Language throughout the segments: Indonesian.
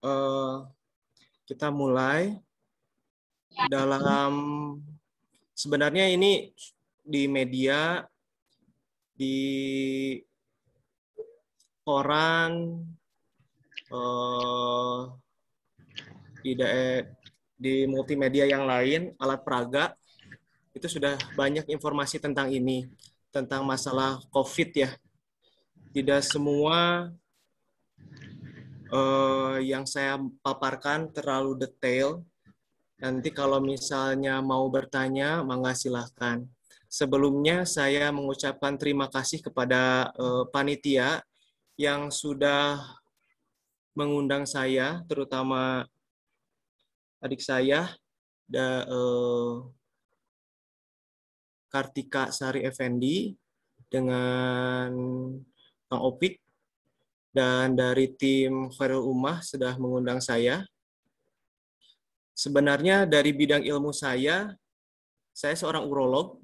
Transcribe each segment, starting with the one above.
eh, kita mulai dalam sebenarnya ini di media, di koran, di multimedia yang lain, alat peraga, itu sudah banyak informasi tentang ini, tentang masalah COVID ya. Tidak semua yang saya paparkan terlalu detail. Nanti kalau misalnya mau bertanya, mangga silahkan. Sebelumnya saya mengucapkan terima kasih kepada panitia yang sudah mengundang saya, terutama adik saya, Kartika Sari Effendi, dengan Kang Opik, dan dari tim Khairul Ummah sudah mengundang saya. Sebenarnya dari bidang ilmu saya seorang urolog,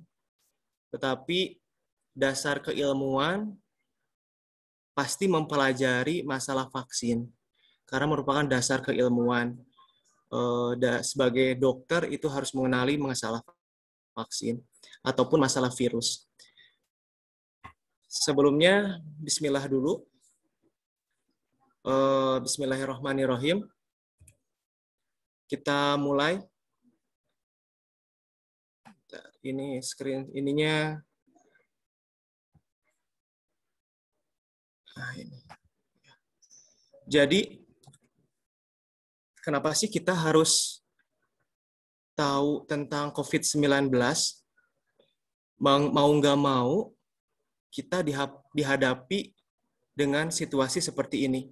tetapi dasar keilmuan pasti mempelajari masalah vaksin, karena merupakan dasar keilmuan. Sebagai dokter itu harus mengenali masalah vaksin ataupun masalah virus. Sebelumnya, bismillah dulu. Bismillahirrahmanirrahim. Kita mulai. Ini screen ininya. Nah, ini. Jadi, kenapa sih kita harus tahu tentang COVID-19? Mau nggak mau, kita dihadapi dengan situasi seperti ini.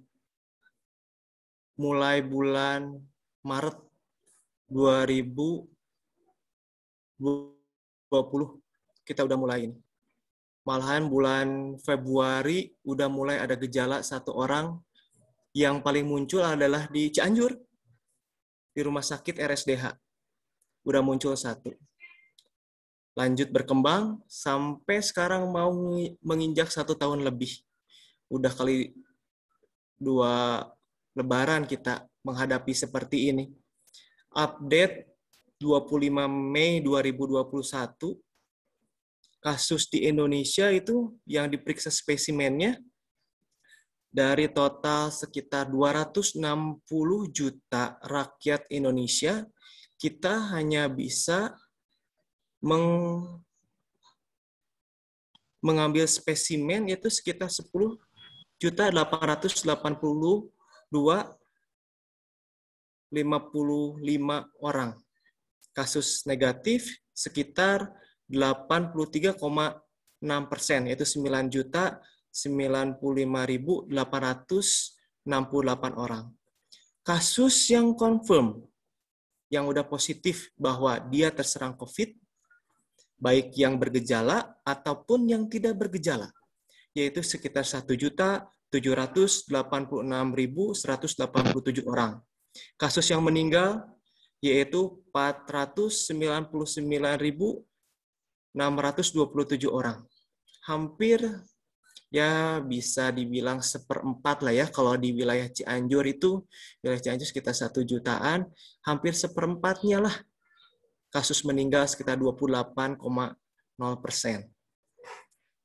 Mulai bulan Maret 2020, kita udah mulai ini. Malahan bulan Februari udah mulai ada gejala satu orang, yang paling muncul adalah di Cianjur, di rumah sakit RSDH. Udah muncul satu. Lanjut berkembang, sampai sekarang mau menginjak 1 tahun lebih. Udah kali 2 lebaran kita menghadapi seperti ini. Update 25 Mei 2021, kasus di Indonesia itu yang diperiksa spesimennya dari total sekitar 260 juta rakyat Indonesia, kita hanya bisa mengambil spesimen yaitu sekitar 10.882.055 orang. Kasus negatif sekitar 83,6%, yaitu 9.095.868 orang. Kasus yang confirm, yang udah positif bahwa dia terserang COVID, baik yang bergejala ataupun yang tidak bergejala, yaitu sekitar 1.786.187 orang. Kasus yang meninggal yaitu 499.627 orang. Hampir ya bisa dibilang 1/4 lah ya, kalau di wilayah Cianjur itu, wilayah Cianjur sekitar 1 jutaan, hampir 1/4-nya lah kasus meninggal sekitar 28,0%.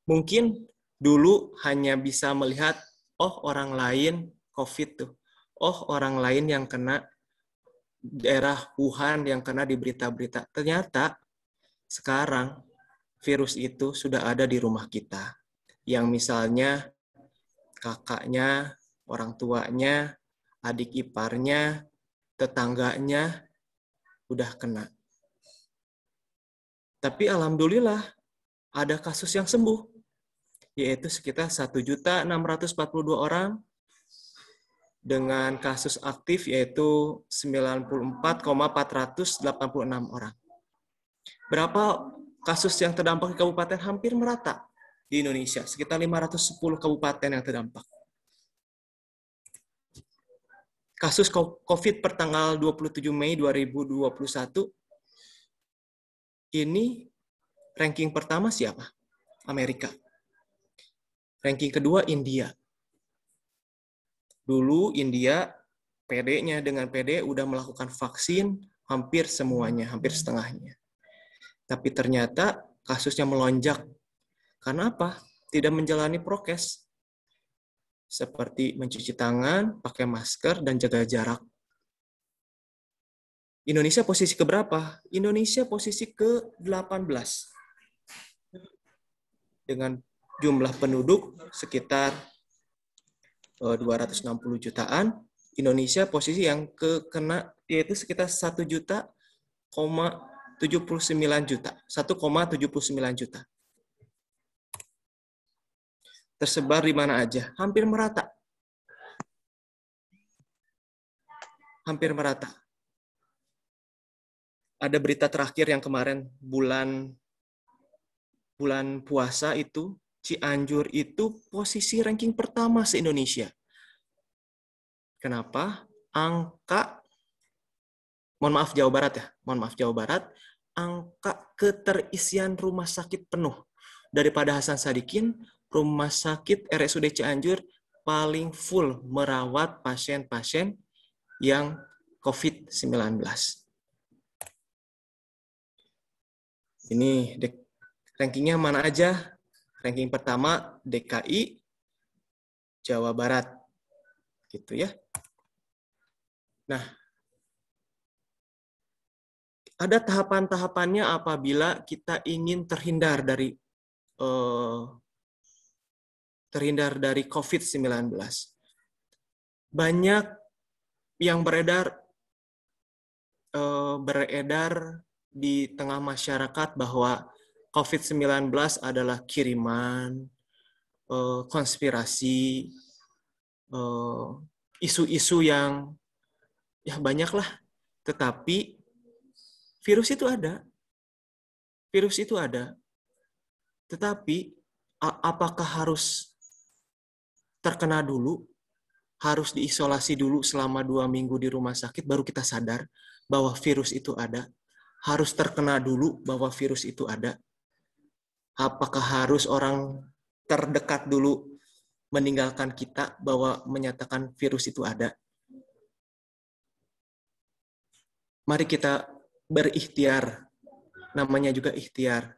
Mungkin dulu hanya bisa melihat, oh orang lain COVID tuh, oh orang lain yang kena daerah Wuhan yang kena di berita-berita. Ternyata sekarang virus itu sudah ada di rumah kita. Yang misalnya kakaknya, orang tuanya, adik iparnya, tetangganya udah kena. Tapi alhamdulillah ada kasus yang sembuh, yaitu sekitar 1.642 orang, dengan kasus aktif yaitu 94,486 orang. Berapa kasus yang terdampak di kabupaten? Hampir merata di Indonesia, sekitar 510 kabupaten yang terdampak. Kasus COVID per tanggal 27 Mei 2021, ini ranking pertama siapa? Amerika. Ranking kedua India. Dulu India PD-nya, dengan PD udah melakukan vaksin hampir semuanya, hampir setengahnya. Tapi ternyata kasusnya melonjak. Karena apa? Tidak menjalani prokes. Seperti mencuci tangan, pakai masker, dan jaga jarak. Indonesia posisi keberapa? Indonesia posisi ke-18. Dengan jumlah penduduk sekitar 260 jutaan, Indonesia posisi yang kena yaitu sekitar 1,79 juta. 1,79 juta. Tersebar di mana aja? Hampir merata. Hampir merata. Ada berita terakhir yang kemarin bulan puasa itu, Cianjur itu posisi ranking pertama se-Indonesia. Kenapa? Mohon maaf Jawa Barat ya, angka keterisian rumah sakit penuh. Daripada Hasan Sadikin, rumah sakit RSUD Cianjur paling full merawat pasien-pasien yang COVID-19. Ini rankingnya mana aja? Ranking pertama DKI, Jawa Barat. Gitu ya. Nah, ada tahapan-tahapannya apabila kita ingin terhindar dari COVID-19. Banyak yang beredar di tengah masyarakat bahwa COVID-19 adalah kiriman, konspirasi, isu-isu yang ya banyaklah. Tetapi virus itu ada. Virus itu ada. Tetapi apakah harus terkena dulu? Harus diisolasi dulu selama 2 minggu di rumah sakit baru kita sadar bahwa virus itu ada? Harus terkena dulu bahwa virus itu ada? Apakah harus orang terdekat dulu meninggalkan kita bahwa menyatakan virus itu ada? Mari kita berikhtiar, namanya juga ikhtiar,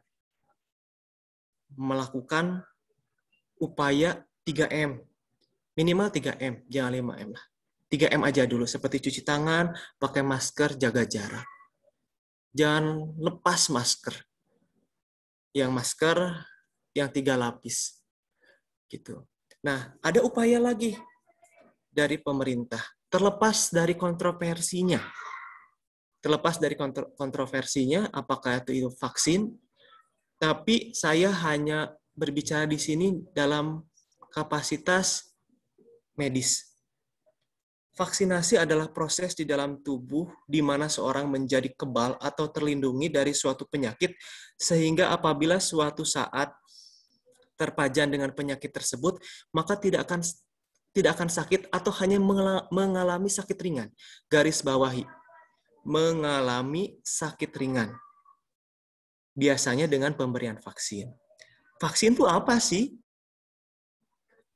melakukan upaya 3M, minimal 3M, jangan 5M lah. 3M aja dulu, seperti cuci tangan, pakai masker, jaga jarak. Jangan lepas masker. Yang masker yang 3 lapis. Gitu. Nah, ada upaya lagi dari pemerintah, terlepas dari kontroversinya. Apakah itu vaksin, tapi saya hanya berbicara di sini dalam kapasitas medis. Vaksinasi adalah proses di dalam tubuh di mana seorang menjadi kebal atau terlindungi dari suatu penyakit, sehingga apabila suatu saat terpajan dengan penyakit tersebut, maka tidak akan sakit atau hanya mengalami sakit ringan. Garis bawahi, mengalami sakit ringan. Biasanya dengan pemberian vaksin. Vaksin itu apa sih?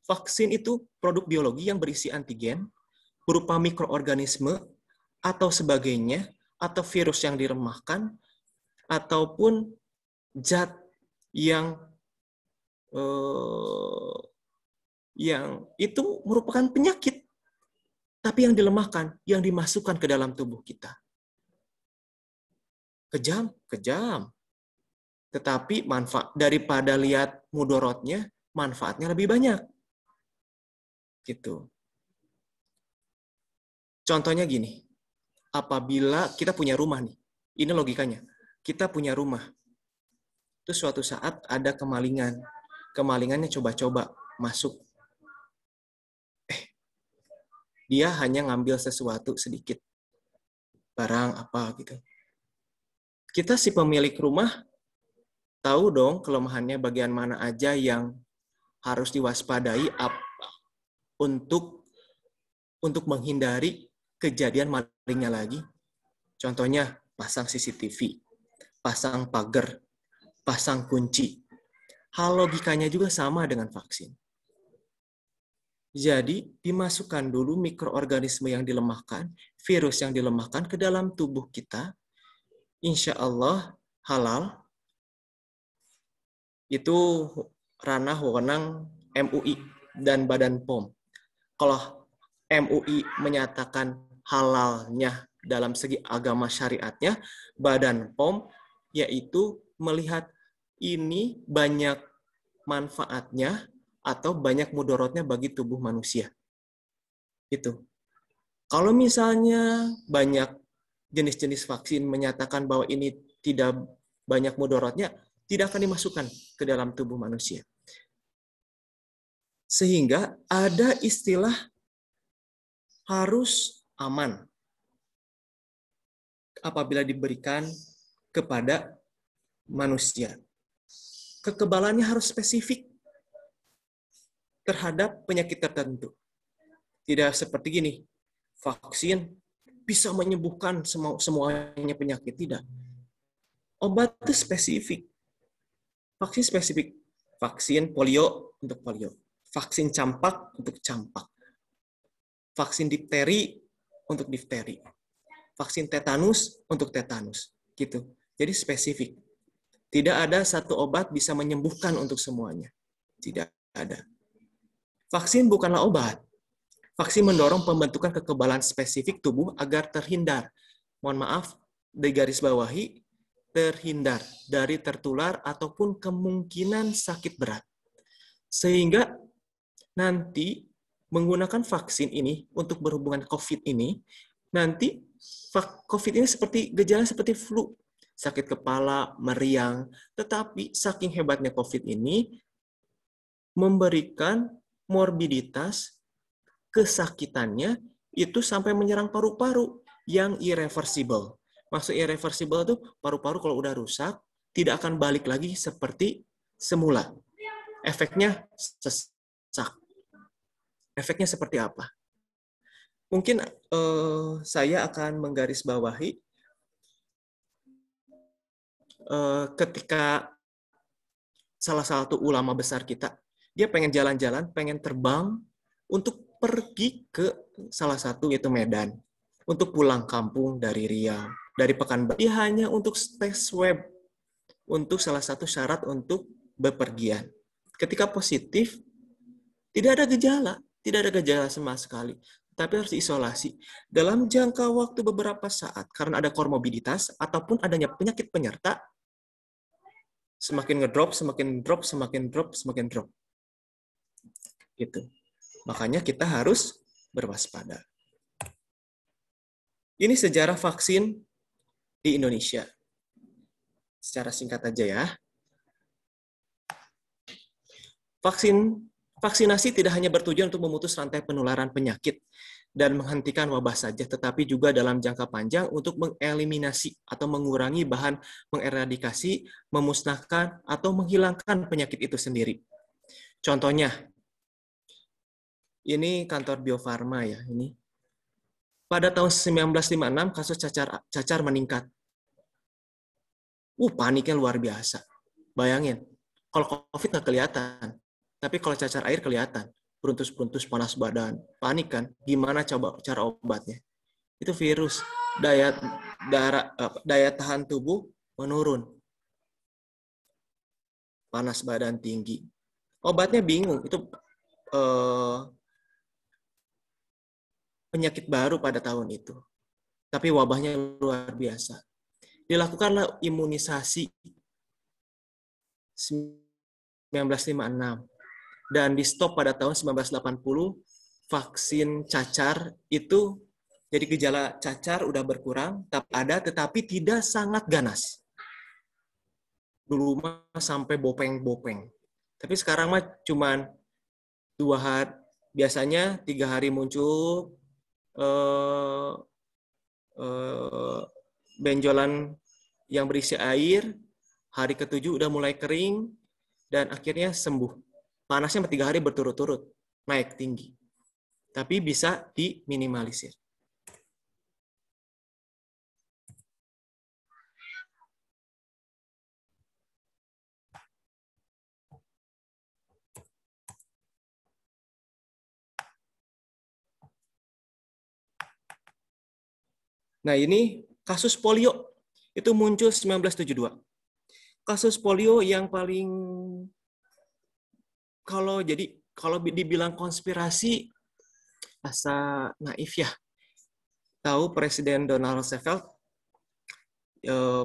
Vaksin itu produk biologi yang berisi antigen, berupa mikroorganisme atau sebagainya, atau virus yang diremahkan, ataupun zat yang itu merupakan penyakit, tapi yang dilemahkan, yang dimasukkan ke dalam tubuh kita. Kejam. Tetapi manfaat daripada lihat mudorotnya, manfaatnya lebih banyak. Gitu. Contohnya gini, apabila kita punya rumah nih, ini logikanya, kita punya rumah, terus suatu saat ada kemalingannya coba-coba masuk, dia hanya ngambil sesuatu sedikit, barang apa gitu. Kita si pemilik rumah tahu dong kelemahannya bagian mana aja yang harus diwaspadai untuk menghindari kejadian malingnya lagi. Contohnya, pasang CCTV, pasang pagar, pasang kunci. Hal logikanya juga sama dengan vaksin. Jadi, dimasukkan dulu mikroorganisme yang dilemahkan, virus yang dilemahkan ke dalam tubuh kita. Insya Allah halal. Itu ranah wewenang MUI dan Badan POM. Kalau MUI menyatakan halalnya dalam segi agama syariatnya, Badan POM yaitu melihat ini banyak manfaatnya atau banyak mudorotnya bagi tubuh manusia. Itu. Kalau misalnya banyak jenis-jenis vaksin menyatakan bahwa ini tidak banyak mudorotnya, tidak akan dimasukkan ke dalam tubuh manusia. Sehingga ada istilah harus aman apabila diberikan kepada manusia. Kekebalannya harus spesifik terhadap penyakit tertentu. Tidak seperti gini, vaksin bisa menyembuhkan semuanya penyakit. Tidak. Obat itu spesifik. Vaksin spesifik. Vaksin polio untuk polio. Vaksin campak untuk campak. Vaksin difteri untuk difteri. Vaksin tetanus untuk tetanus. Gitu. Jadi spesifik. Tidak ada satu obat bisa menyembuhkan untuk semuanya. Tidak ada. Vaksin bukanlah obat. Vaksin mendorong pembentukan kekebalan spesifik tubuh agar terhindar. Mohon maaf, digarisbawahi, terhindar dari tertular ataupun kemungkinan sakit berat. Sehingga nanti menggunakan vaksin ini untuk berhubungan COVID ini, nanti COVID ini seperti gejala seperti flu, sakit kepala, meriang, tetapi saking hebatnya COVID ini memberikan morbiditas, kesakitannya itu sampai menyerang paru-paru yang irreversible. Maksud irreversible itu paru-paru kalau udah rusak tidak akan balik lagi seperti semula. Efeknya sesak. Efeknya seperti apa? Mungkin saya akan menggarisbawahi ketika salah satu ulama besar kita, dia pengen jalan-jalan, pengen terbang untuk pergi ke salah satu yaitu Medan, untuk pulang kampung dari Riau, dari Pekanbaru. Dia hanya untuk tes swab, untuk salah satu syarat untuk bepergian. Ketika positif, tidak ada gejala sama sekali. Tapi harus diisolasi dalam jangka waktu beberapa saat karena ada komorbiditas ataupun adanya penyakit penyerta. Semakin ngedrop, semakin drop, semakin drop, semakin drop. Gitu. Makanya kita harus berwaspada. Ini sejarah vaksin di Indonesia. Secara singkat aja ya. Vaksinasi tidak hanya bertujuan untuk memutus rantai penularan penyakit dan menghentikan wabah saja, tetapi juga dalam jangka panjang untuk mengeliminasi atau mengurangi bahan mengeradikasi, memusnahkan, atau menghilangkan penyakit itu sendiri. Contohnya, ini kantor Bio Farma ya. Ini pada tahun 1956 kasus cacar meningkat. Paniknya luar biasa. Bayangin, kalau COVID nggak kelihatan, tapi kalau cacar air kelihatan. Beruntus-beruntus, panas badan, panik kan? Gimana coba cara obatnya? Itu virus, daya tahan tubuh menurun, panas badan tinggi. Obatnya bingung, itu penyakit baru pada tahun itu. Tapi wabahnya luar biasa. Dilakukanlah imunisasi 1956 dan di stop pada tahun 1980. Vaksin cacar itu jadi gejala cacar udah berkurang, tetapi tidak sangat ganas. Dulu mah sampai bopeng-bopeng. Tapi sekarang mah cuman 2 hari, biasanya 3 hari muncul benjolan yang berisi air, hari ke-7 udah mulai kering, dan akhirnya sembuh. Panasnya 3 hari berturut-turut, naik tinggi. Tapi bisa diminimalisir. Nah, ini kasus polio itu muncul 1972. Kasus polio yang paling kalau dibilang konspirasi asa naif ya. Tahu Presiden Donald Rumsfeld,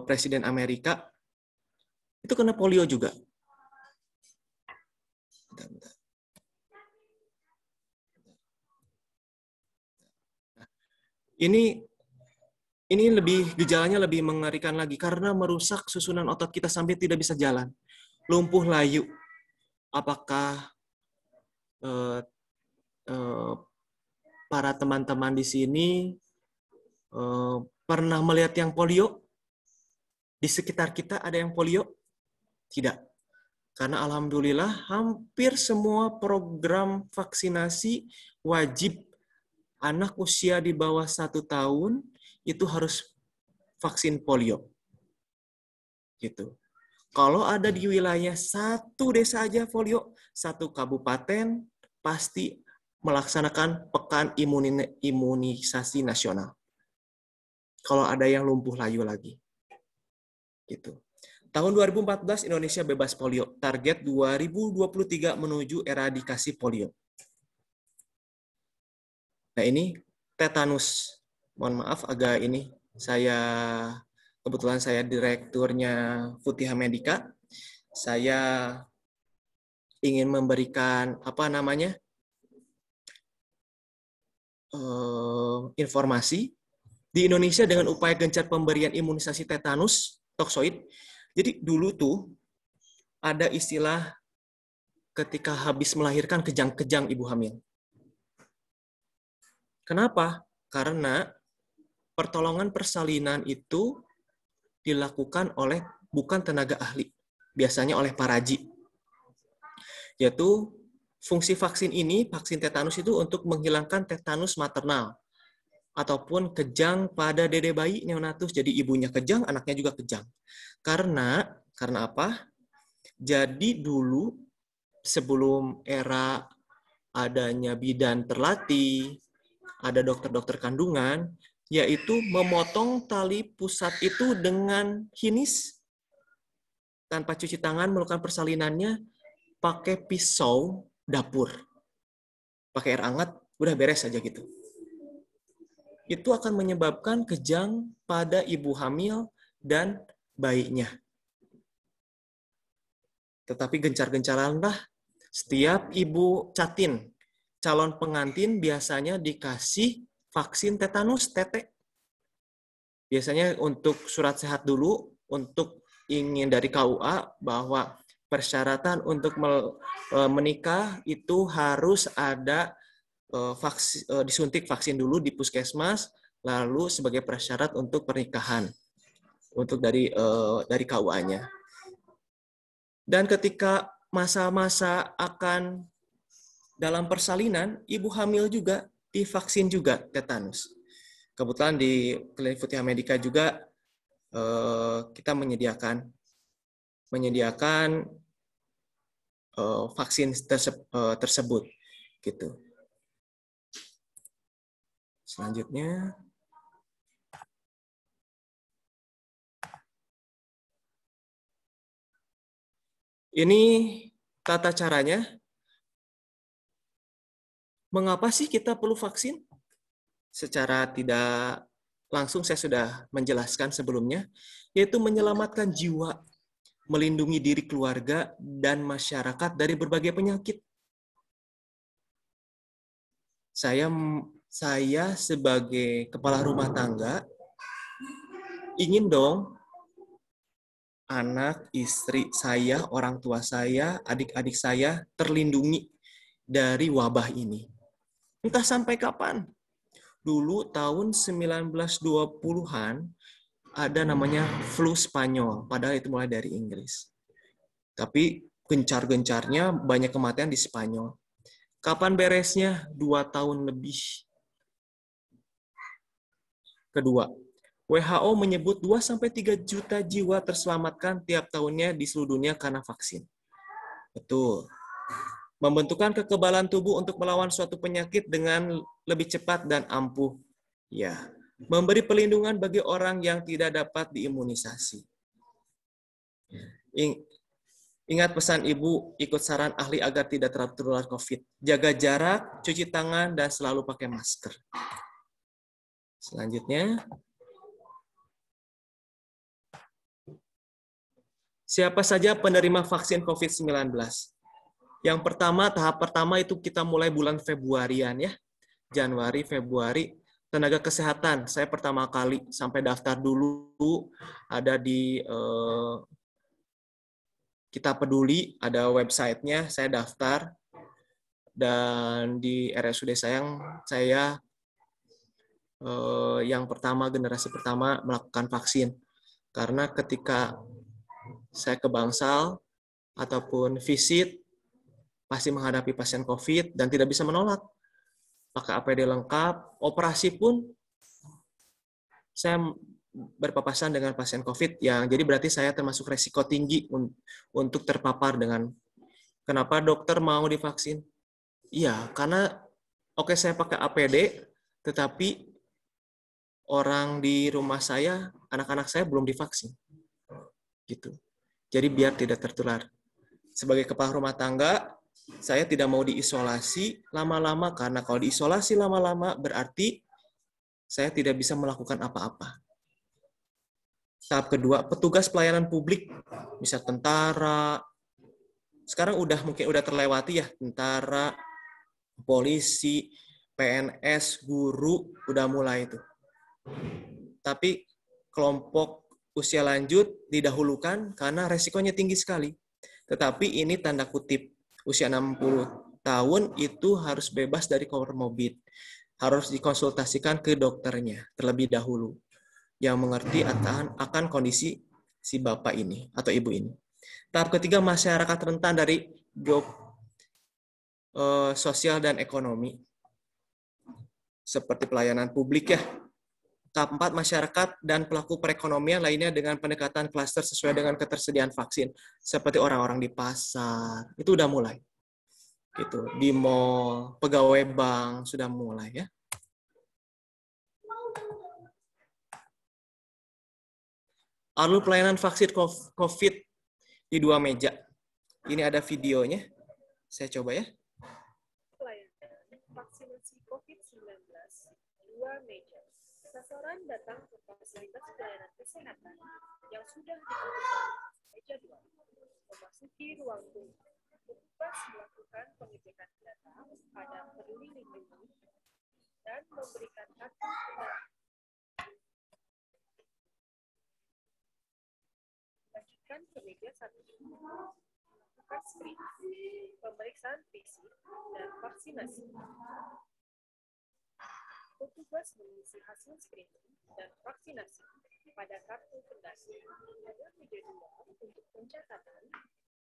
Presiden Amerika, itu kena polio juga. Bentar. Ini gejalanya lebih mengerikan lagi karena merusak susunan otot kita sampai tidak bisa jalan. Lumpuh layu. Apakah eh, eh, para teman-teman di sini pernah melihat yang polio? Di sekitar kita ada yang polio? Tidak. Karena alhamdulillah hampir semua program vaksinasi wajib anak usia di bawah 1 tahun itu harus vaksin polio. Gitu. Kalau ada di wilayah satu desa aja polio, satu kabupaten pasti melaksanakan pekan imunisasi nasional. Kalau ada yang lumpuh layu lagi. Gitu. Tahun 2014 Indonesia bebas polio. Target 2023 menuju eradikasi polio. Nah, ini tetanus. Mohon maaf agak ini kebetulan saya direkturnya Putih Medika. Saya ingin memberikan informasi di Indonesia dengan upaya gencar pemberian imunisasi tetanus toksoid. Jadi dulu tuh ada istilah ketika habis melahirkan kejang-kejang ibu hamil. Kenapa? Karena pertolongan persalinan itu dilakukan oleh bukan tenaga ahli, biasanya oleh paraji. Yaitu fungsi vaksin ini, vaksin tetanus itu untuk menghilangkan tetanus maternal ataupun kejang pada dede bayi neonatus. Jadi ibunya kejang, anaknya juga kejang. Karena apa? Jadi dulu sebelum era adanya bidan terlatih, ada dokter-dokter kandungan, yaitu memotong tali pusat itu dengan hinis, tanpa cuci tangan, melakukan persalinannya, pakai pisau dapur. Pakai air hangat, udah beres aja gitu. Itu akan menyebabkan kejang pada ibu hamil dan bayinya. Tetapi gencar-gencaranlah setiap ibu catin, calon pengantin biasanya dikasih vaksin tetanus tetek. Biasanya untuk surat sehat dulu, untuk ingin dari KUA bahwa persyaratan untuk menikah itu harus ada disuntik vaksin dulu di puskesmas, lalu sebagai persyarat untuk pernikahan, untuk dari KUA-nya. Dan ketika masa-masa akan dalam persalinan, ibu hamil juga divaksin juga tetanus. Kebetulan di Klinik Putih Medika juga kita menyediakan vaksin tersebut gitu. Selanjutnya ini tata caranya. Mengapa sih kita perlu vaksin? Secara tidak langsung saya sudah menjelaskan sebelumnya, yaitu menyelamatkan jiwa, melindungi diri keluarga dan masyarakat dari berbagai penyakit. Saya sebagai kepala rumah tangga ingin dong anak, istri saya, orang tua saya, adik-adik saya terlindungi dari wabah ini. Entah sampai kapan. Dulu tahun 1920-an ada namanya flu Spanyol, padahal itu mulai dari Inggris. Tapi gencar-gencarnya banyak kematian di Spanyol. Kapan beresnya? 2 tahun lebih. Kedua, WHO menyebut 2-3 juta jiwa terselamatkan tiap tahunnya di seluruh dunia karena vaksin. Betul. Membentukkan kekebalan tubuh untuk melawan suatu penyakit dengan lebih cepat dan ampuh. Ya, Memberi perlindungan bagi orang yang tidak dapat diimunisasi. Ingat pesan Ibu, ikut saran ahli agar tidak tertular COVID. Jaga jarak, cuci tangan, dan selalu pakai masker. Selanjutnya, siapa saja penerima vaksin COVID-19? Yang pertama, tahap pertama itu kita mulai bulan Februarian ya. Januari, Februari, tenaga kesehatan. Saya pertama kali sampai daftar dulu, ada di Kita Peduli, ada websitenya, saya daftar. Dan di RSUD saya yang pertama, generasi pertama melakukan vaksin. Karena ketika saya ke Bangsal ataupun visit, pasti menghadapi pasien COVID dan tidak bisa menolak. Pakai APD lengkap, operasi pun saya berpapasan dengan pasien COVID yang jadi berarti saya termasuk resiko tinggi untuk terpapar dengan. Kenapa dokter mau divaksin? Iya, karena oke saya pakai APD, tetapi orang di rumah saya, anak-anak saya belum divaksin. Gitu. Jadi biar tidak tertular. Sebagai kepala rumah tangga, saya tidak mau diisolasi lama-lama, karena kalau diisolasi lama-lama berarti saya tidak bisa melakukan apa-apa. Tahap kedua, petugas pelayanan publik, bisa tentara, sekarang mungkin udah terlewati ya, tentara, polisi, PNS, guru, udah mulai itu. Tapi kelompok usia lanjut didahulukan karena resikonya tinggi sekali. Tetapi ini tanda kutip, usia 60 tahun itu harus bebas dari komorbid. Harus dikonsultasikan ke dokternya terlebih dahulu, yang mengerti akan kondisi si bapak ini atau ibu ini. Tahap ketiga, masyarakat rentan dari sosial dan ekonomi, seperti pelayanan publik ya. Tahap 4, masyarakat dan pelaku perekonomian lainnya dengan pendekatan klaster sesuai dengan ketersediaan vaksin, seperti orang-orang di pasar, itu udah mulai. Gitu. Di mall, pegawai bank sudah mulai ya. Lalu pelayanan vaksin COVID di 2 meja. Ini ada videonya. Saya coba ya. Pelayanan vaksinasi COVID-19 2 meja. Sasaran datang ke fasilitas pelayanan kesehatan yang sudah ditentukan meja 2. Memasuki ruang tunggu. Petugas melakukan pengecekan data pada Peduli Lindungi dan memberikan kartu kendaraan. Lanjutkan ke meja 1. Melakukan screening, pemeriksaan fisik, dan vaksinasi. Petugas mengisi hasil screening dan vaksinasi pada kartu kendaraan. Ada meja 2 untuk pencatatan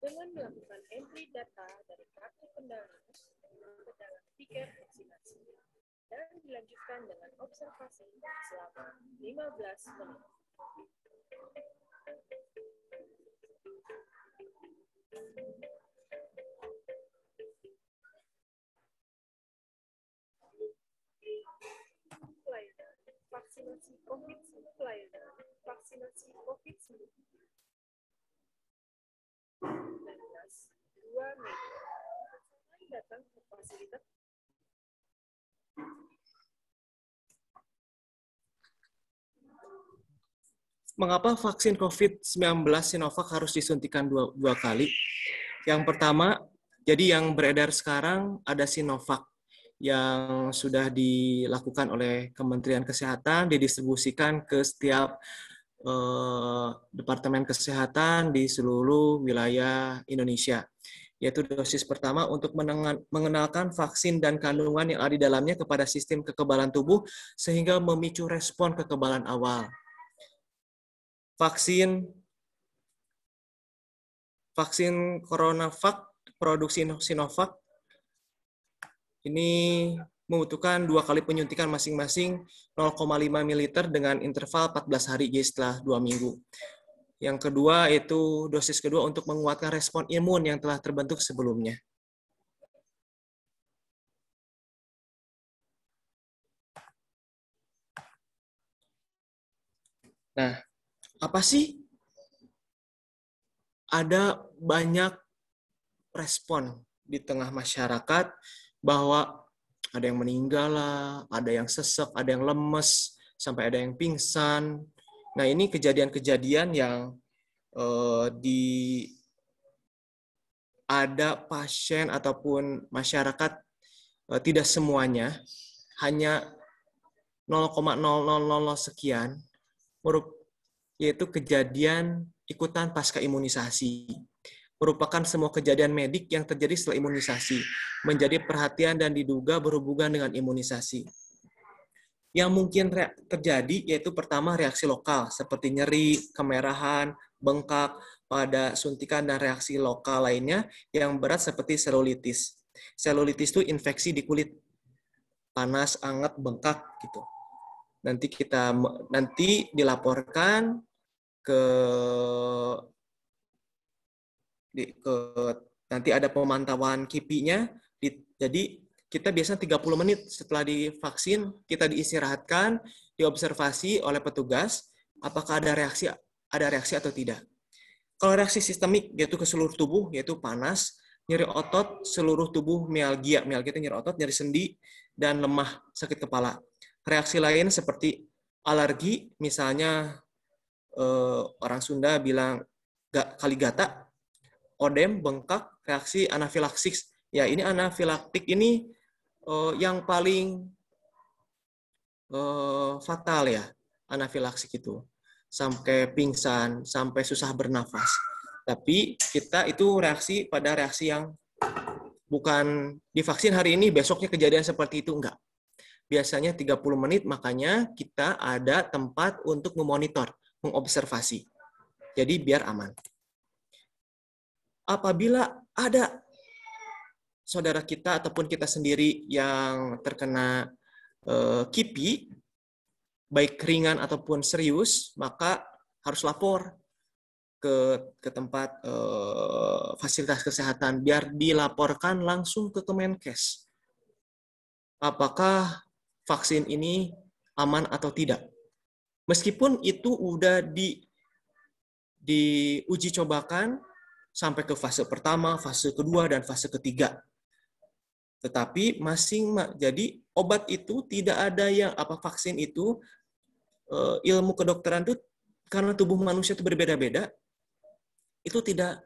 dengan melakukan entry data dari kartu kendaraan ke dalam tiket vaksinasi dan dilanjutkan dengan observasi selama 15 menit. Vaksinasi COVID-19, pelayanan vaksinasi COVID-19 2 meja. Datang ke fasilitas. Mengapa vaksin COVID-19 Sinovac harus disuntikan dua kali? Yang pertama, jadi yang beredar sekarang ada Sinovac yang sudah dilakukan oleh Kementerian Kesehatan, didistribusikan ke setiap Departemen Kesehatan di seluruh wilayah Indonesia. Yaitu dosis pertama untuk mengenalkan vaksin dan kandungan yang ada di dalamnya kepada sistem kekebalan tubuh sehingga memicu respon kekebalan awal. Vaksin CoronaVac produksi Sinovac ini membutuhkan 2 kali penyuntikan masing-masing 0,5 ml dengan interval 14 hari setelah 2 minggu. Yang kedua itu dosis kedua untuk menguatkan respon imun yang telah terbentuk sebelumnya. Nah, apa sih? Ada banyak respon di tengah masyarakat bahwa ada yang meninggal lah, ada yang sesek, ada yang lemes, sampai ada yang pingsan. Nah, ini kejadian-kejadian yang di ada pasien ataupun masyarakat, tidak semuanya, hanya 0,0000 sekian, yaitu kejadian ikutan pasca imunisasi. Merupakan semua kejadian medik yang terjadi setelah imunisasi, menjadi perhatian dan diduga berhubungan dengan imunisasi. Yang mungkin terjadi yaitu pertama reaksi lokal, seperti nyeri, kemerahan, bengkak pada suntikan, dan reaksi lokal lainnya yang berat seperti selulitis. Selulitis itu infeksi di kulit, panas, anget, bengkak gitu. Nanti dilaporkan ke nanti ada pemantauan KIPI-nya. Jadi kita biasanya 30 menit setelah divaksin, kita diistirahatkan, diobservasi oleh petugas apakah ada reaksi atau tidak. Kalau reaksi sistemik yaitu ke seluruh tubuh, yaitu panas, nyeri otot, seluruh tubuh, mialgia itu nyeri otot, nyeri sendi, dan lemah, sakit kepala. Reaksi lain seperti alergi, misalnya orang Sunda bilang kaligata, odem, bengkak, reaksi anafilaksis. Ya, ini anafilaktik ini yang paling fatal ya, anafilaksis itu. Sampai pingsan, sampai susah bernafas. Tapi kita itu reaksi yang bukan divaksin hari ini, besoknya kejadian seperti itu, enggak. Biasanya 30 menit, makanya kita ada tempat untuk memonitor, mengobservasi. Jadi biar aman. Apabila ada saudara kita ataupun kita sendiri yang terkena KIPI, baik ringan ataupun serius, maka harus lapor ke tempat fasilitas kesehatan, biar dilaporkan langsung ke Kemenkes. Apakah vaksin ini aman atau tidak? Meskipun itu udah diuji cobakan sampai ke fase pertama, fase kedua, dan fase ketiga. Tetapi jadi obat itu tidak ada yang vaksin itu, ilmu kedokteran itu karena tubuh manusia itu berbeda-beda, itu tidak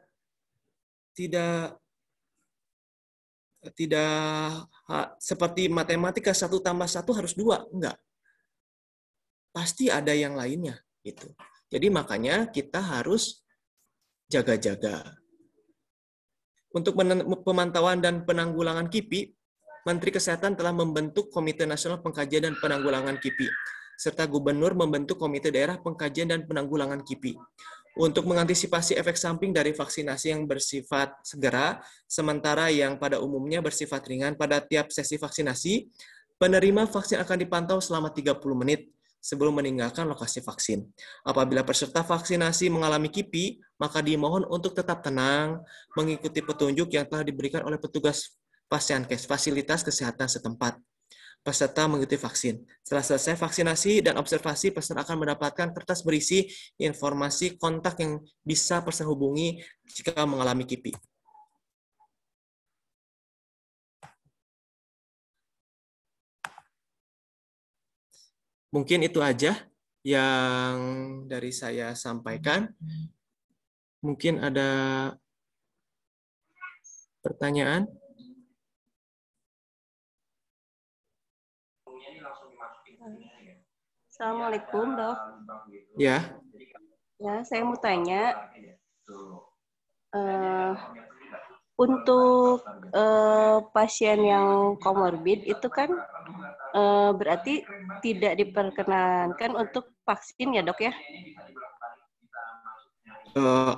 seperti matematika 1+1 harus 2, enggak. Pasti ada yang lainnya gitu. Jadi makanya kita harus jaga-jaga. Untuk pemantauan dan penanggulangan KIPI, Menteri Kesehatan telah membentuk Komite Nasional Pengkajian dan Penanggulangan KIPI, serta Gubernur membentuk Komite Daerah Pengkajian dan Penanggulangan KIPI. Untuk mengantisipasi efek samping dari vaksinasi yang bersifat segera, sementara yang pada umumnya bersifat ringan pada tiap sesi vaksinasi, penerima vaksin akan dipantau selama 30 menit sebelum meninggalkan lokasi vaksin. Apabila peserta vaksinasi mengalami KIPI, maka dimohon untuk tetap tenang, mengikuti petunjuk yang telah diberikan oleh petugas Pasienkes, fasilitas kesehatan setempat. Peserta mengikuti vaksin. Setelah selesai vaksinasi dan observasi, peserta akan mendapatkan kertas berisi informasi kontak yang bisa peserta hubungi jika mengalami KIPI. Mungkin itu aja yang dari saya sampaikan. Mungkin ada pertanyaan? Assalamualaikum, Dok. Ya. Ya, saya mau tanya, untuk pasien yang komorbid itu kan berarti tidak diperkenankan untuk vaksin ya, Dok ya?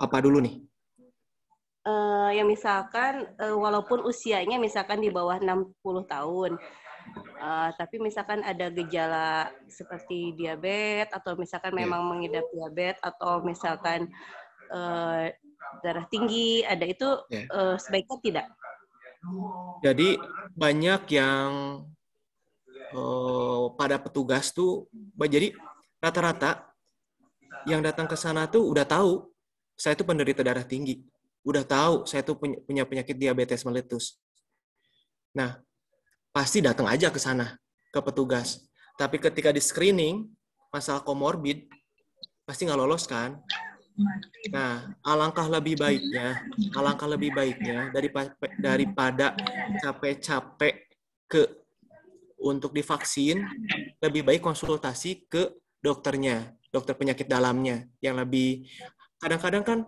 Apa dulu nih? Ya misalkan walaupun usianya misalkan di bawah 60 tahun, tapi misalkan ada gejala seperti diabetes atau misalkan memang mengidap diabetes atau misalkan darah tinggi, ada itu sebaiknya tidak. Jadi banyak yang pada petugas tuh, jadi rata-rata yang datang ke sana tuh udah tahu saya tuh penderita darah tinggi, udah tahu saya tuh punya penyakit diabetes meletus. Nah, pasti datang aja ke sana, ke petugas. Tapi ketika di screening masalah komorbid, pasti nggak lolos kan? Nah, alangkah lebih baiknya daripada capek-capek untuk divaksin, lebih baik konsultasi ke dokternya, dokter penyakit dalamnya, yang lebih, kadang-kadang kan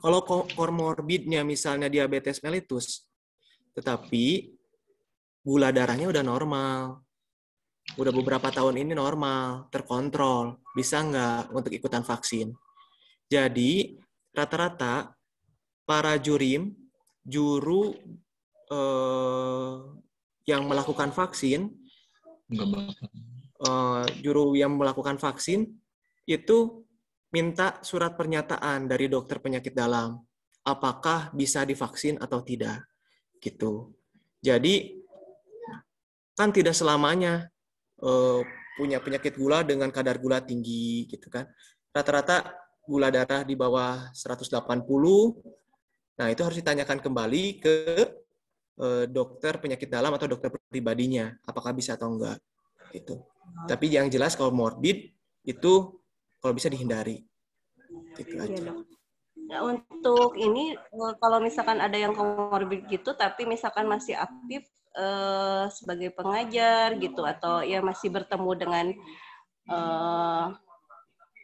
kalau komorbidnya misalnya diabetes mellitus, tetapi gula darahnya udah normal, udah beberapa tahun ini normal, terkontrol, bisa nggak untuk ikutan vaksin? Jadi rata-rata para juru yang melakukan vaksin, juru yang melakukan vaksin itu minta surat pernyataan dari dokter penyakit dalam, apakah bisa divaksin atau tidak, gitu. Jadi kan tidak selamanya punya penyakit gula dengan kadar gula tinggi, gitu kan. Rata-rata gula darah di bawah 180, nah itu harus ditanyakan kembali ke dokter penyakit dalam atau dokter pribadinya, apakah bisa atau enggak, gitu. Tapi yang jelas kalau morbid itu kalau bisa dihindari. Gitu aja. Nah, untuk ini kalau misalkan ada yang komorbid gitu tapi misalkan masih aktif sebagai pengajar gitu atau ya masih bertemu dengan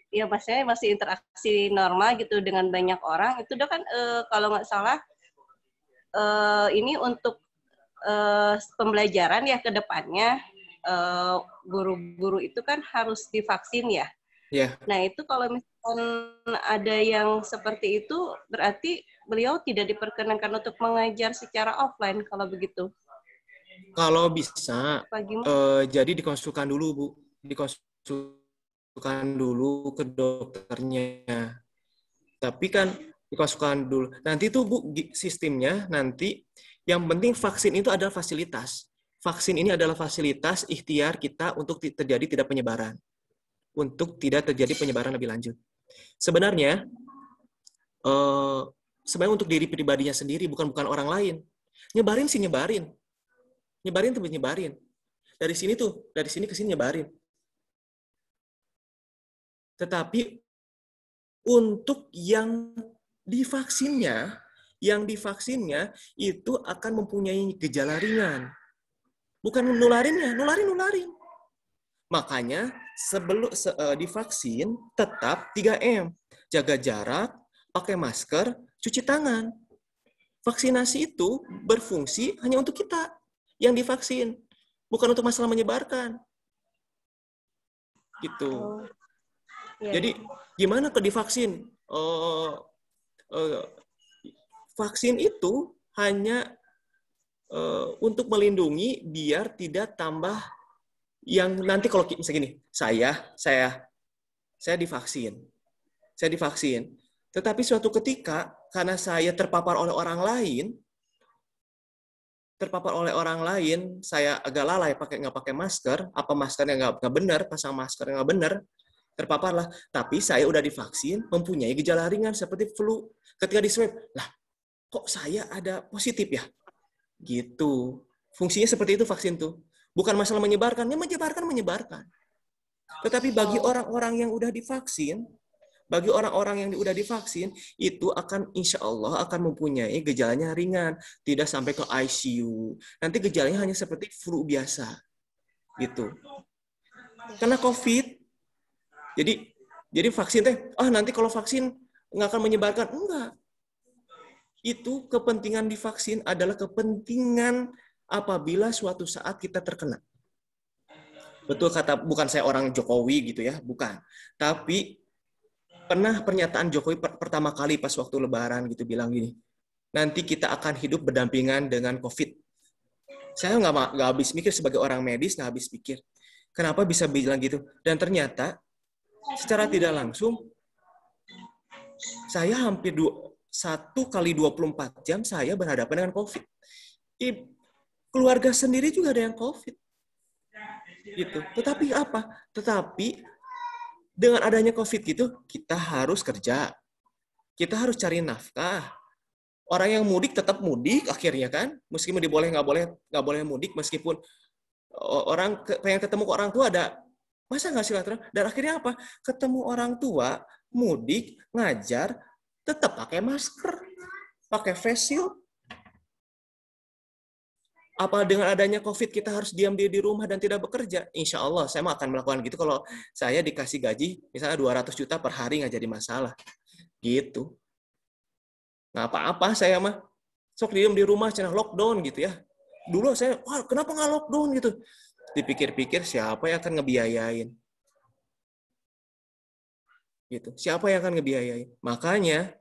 ya maksudnya masih interaksi normal gitu dengan banyak orang, itu udah kan kalau nggak salah ini untuk pembelajaran ya ke depannya guru-guru itu kan harus divaksin ya. Yeah. Nah, itu kalau misalkan ada yang seperti itu, berarti beliau tidak diperkenankan untuk mengajar secara offline kalau begitu. Kalau bisa, jadi dikonsulkan dulu, Bu. Dikonsulkan dulu ke dokternya. Tapi kan dikonsulkan dulu. Nanti tuh, Bu, sistemnya nanti, yang penting vaksin itu adalah fasilitas. Vaksin ini adalah fasilitas ikhtiar kita untuk terjadi tidak penyebaran. Untuk tidak terjadi penyebaran lebih lanjut. Sebenarnya untuk diri pribadinya sendiri, bukan orang lain. Nyebarin sih nyebarin. Nyebarin. Dari sini ke sini nyebarin. Tetapi untuk yang divaksinnya itu akan mempunyai gejala ringan. Bukan nularin. Makanya sebelum divaksin tetap 3M. Jaga jarak, pakai masker, cuci tangan. Vaksinasi itu berfungsi hanya untuk kita yang divaksin, bukan untuk masalah menyebarkan. Gitu. Jadi gimana ke divaksin? Vaksin itu hanya untuk melindungi biar tidak tambah yang nanti kalau misalnya gini, saya divaksin. Tetapi suatu ketika karena saya terpapar oleh orang lain, saya agak lalai nggak pakai masker, apa maskernya nggak benar, pasang masker nggak benar, terpaparlah. Tapi saya udah divaksin, mempunyai gejala ringan seperti flu. Ketika di swab, lah kok saya ada positif ya? Gitu. Fungsinya seperti itu vaksin tuh. Bukan masalah menyebarkan. Tetapi bagi orang-orang yang udah divaksin, itu akan insya Allah akan mempunyai gejalanya ringan. Tidak sampai ke ICU. Nanti gejalanya hanya seperti flu biasa. Gitu. Karena COVID. Jadi vaksin nanti kalau vaksin nggak akan menyebarkan. Enggak. Itu kepentingan divaksin adalah kepentingan apabila suatu saat kita terkena. Betul bukan saya orang Jokowi gitu ya, bukan. Tapi pernah pernyataan Jokowi pertama kali pas waktu Lebaran gitu bilang gini, nanti kita akan hidup berdampingan dengan COVID. Saya nggak habis mikir sebagai orang medis, nggak habis pikir. Kenapa bisa bilang gitu? Dan ternyata secara tidak langsung saya hampir 1 kali 24 jam saya berhadapan dengan COVID. Keluarga sendiri juga ada yang COVID. Gitu. Tetapi apa? Tetapi Dengan adanya COVID gitu, kita harus kerja. Kita harus cari nafkah. Orang yang mudik tetap mudik akhirnya kan, meskipun nggak boleh mudik, meskipun orang pengen ketemu ke orang tua, ada masa nggak silaturahmi? Dan akhirnya apa? Ketemu orang tua, mudik, ngajar, tetap pakai masker, pakai face shield. Apa dengan adanya COVID kita harus diam di rumah dan tidak bekerja? Insya Allah saya akan melakukan gitu kalau saya dikasih gaji misalnya 200 juta per hari, nggak jadi masalah. Gitu. Nggak apa-apa saya mah. Sok diam di rumah, cenah lockdown gitu ya. Dulu saya, wah kenapa nggak lockdown gitu? Dipikir-pikir siapa yang akan ngebiayain? Gitu. Siapa yang akan ngebiayain? Makanya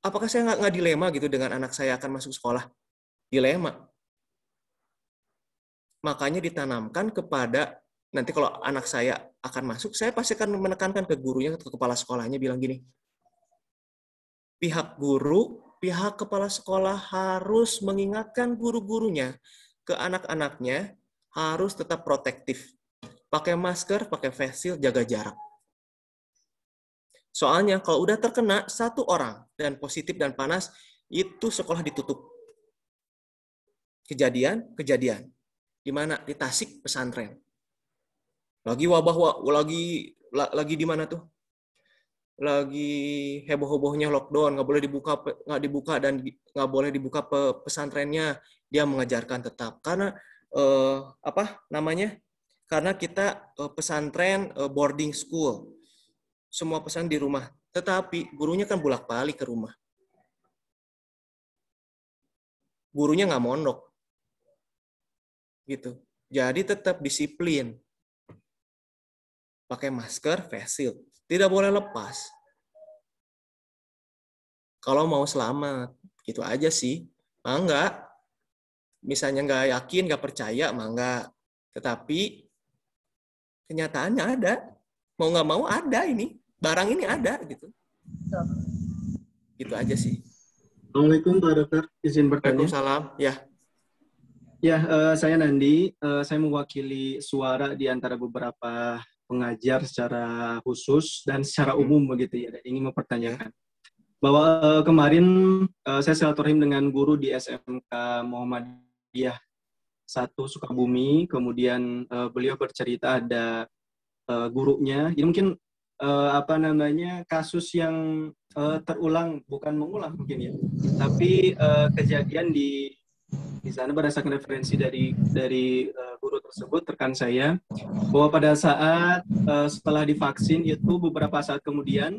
apakah saya nggak dilema gitu dengan anak saya akan masuk sekolah? Dilema. Makanya ditanamkan kepada nanti kalau anak saya akan masuk, saya pasti akan menekankan ke gurunya, ke kepala sekolahnya, bilang gini, pihak guru, pihak kepala sekolah harus mengingatkan guru-gurunya ke anak-anaknya harus tetap protektif. Pakai masker, pakai face shield, jaga jarak. Soalnya kalau udah terkena satu orang dan positif dan panas, itu sekolah ditutup. Kejadian. Di mana? Di Tasik pesantren. Lagi wabah, lagi di mana tuh? Lagi heboh-hebohnya lockdown, nggak dibuka dan nggak boleh dibuka pesantrennya. Dia mengajarkan tetap karena karena kita pesantren boarding school, semua pesan di rumah. Tetapi gurunya kan bolak-balik ke rumah. Gurunya nggak mondok, gitu. Jadi tetap disiplin. Pakai masker, face shield. Tidak boleh lepas. Kalau mau selamat, gitu aja sih. Enggak. Misalnya nggak yakin, nggak percaya, enggak. Tetapi kenyataannya ada. Mau nggak mau ada ini. Barang ini ada, gitu. Gitu aja sih. Assalamualaikum Pak Dokter, izin bertanya. Waalaikumsalam. Ya. Ya, saya Nandi. Saya mewakili suara di antara beberapa pengajar secara khusus dan secara umum begitu ya. Dan ingin mempertanyakan bahwa kemarin saya silaturahim dengan guru di SMK Muhammadiyah 1 Sukabumi. Kemudian beliau bercerita ada gurunya. Jadi mungkin kasus yang terulang, bukan mengulang mungkin ya, tapi kejadian di sana berdasarkan referensi dari guru tersebut, rekan saya, bahwa pada saat setelah divaksin itu beberapa saat kemudian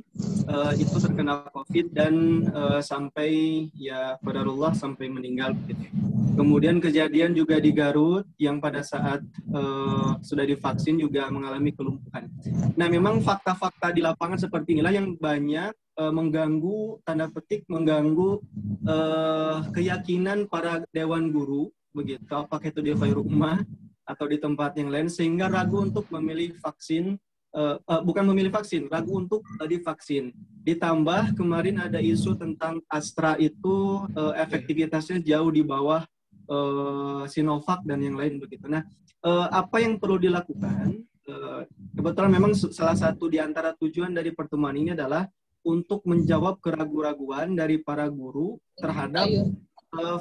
itu terkena COVID dan sampai ya qadarullah sampai meninggal begitu. Kemudian kejadian juga di Garut yang pada saat sudah divaksin juga mengalami kelumpuhan. Nah, memang fakta-fakta di lapangan seperti inilah yang banyak mengganggu, tanda petik mengganggu keyakinan para dewan guru begitu, apakah itu di rumah atau di tempat yang lain, sehingga ragu untuk memilih vaksin, ragu untuk divaksin. Ditambah kemarin ada isu tentang Astra itu efektivitasnya jauh di bawah Sinovac dan yang lain begitu. Nah, apa yang perlu dilakukan? Kebetulan memang salah satu di antara tujuan dari pertemuan ini adalah untuk menjawab keraguan-raguan dari para guru terhadap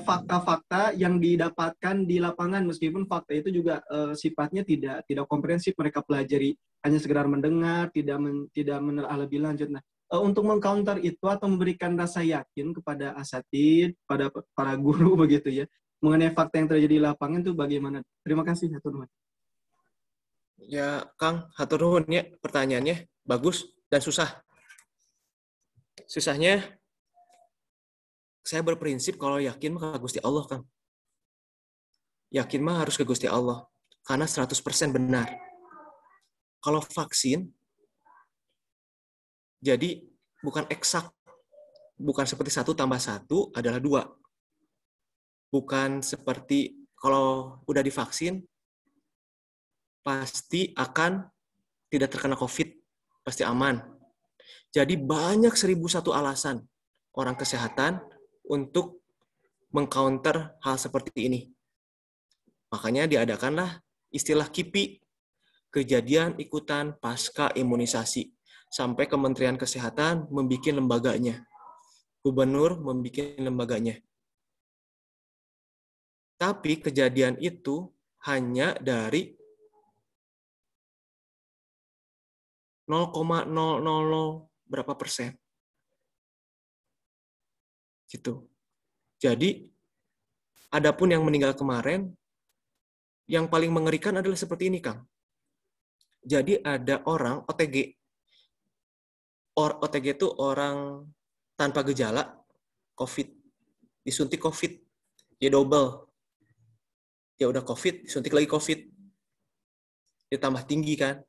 fakta-fakta yang didapatkan di lapangan, meskipun fakta itu juga sifatnya tidak komprehensif, mereka pelajari hanya sekedar mendengar, tidak menelaah lebih lanjut. Nah, untuk mengcounter itu atau memberikan rasa yakin kepada asatid, pada para guru begitu ya, mengenai fakta yang terjadi di lapangan itu bagaimana? Terima kasih, hatur nuhun. Ya, Kang, hatur nuhun ya, pertanyaannya bagus dan susah. Susahnya, saya berprinsip kalau yakin mah ke Gusti Allah, Kang. Yakin mah harus ke Gusti Allah. Karena 100% benar. Kalau vaksin, jadi bukan eksak. Bukan seperti 1 tambah 1 adalah 2. Bukan seperti kalau udah divaksin, pasti akan tidak terkena COVID. Pasti aman. Jadi banyak 1001 alasan orang kesehatan untuk mengcounter hal seperti ini. Makanya diadakanlah istilah KIPI, kejadian ikutan pasca imunisasi. Sampai Kementerian Kesehatan membuat lembaganya. Gubernur membuat lembaganya. Tapi kejadian itu hanya dari 0,000 berapa persen. Gitu. Jadi, adapun yang meninggal kemarin, yang paling mengerikan adalah seperti ini, Kang. Jadi ada orang OTG. OTG itu orang tanpa gejala COVID. Disuntik COVID. Dia double. Dia udah COVID, disuntik lagi COVID. Dia tambah tinggi kan.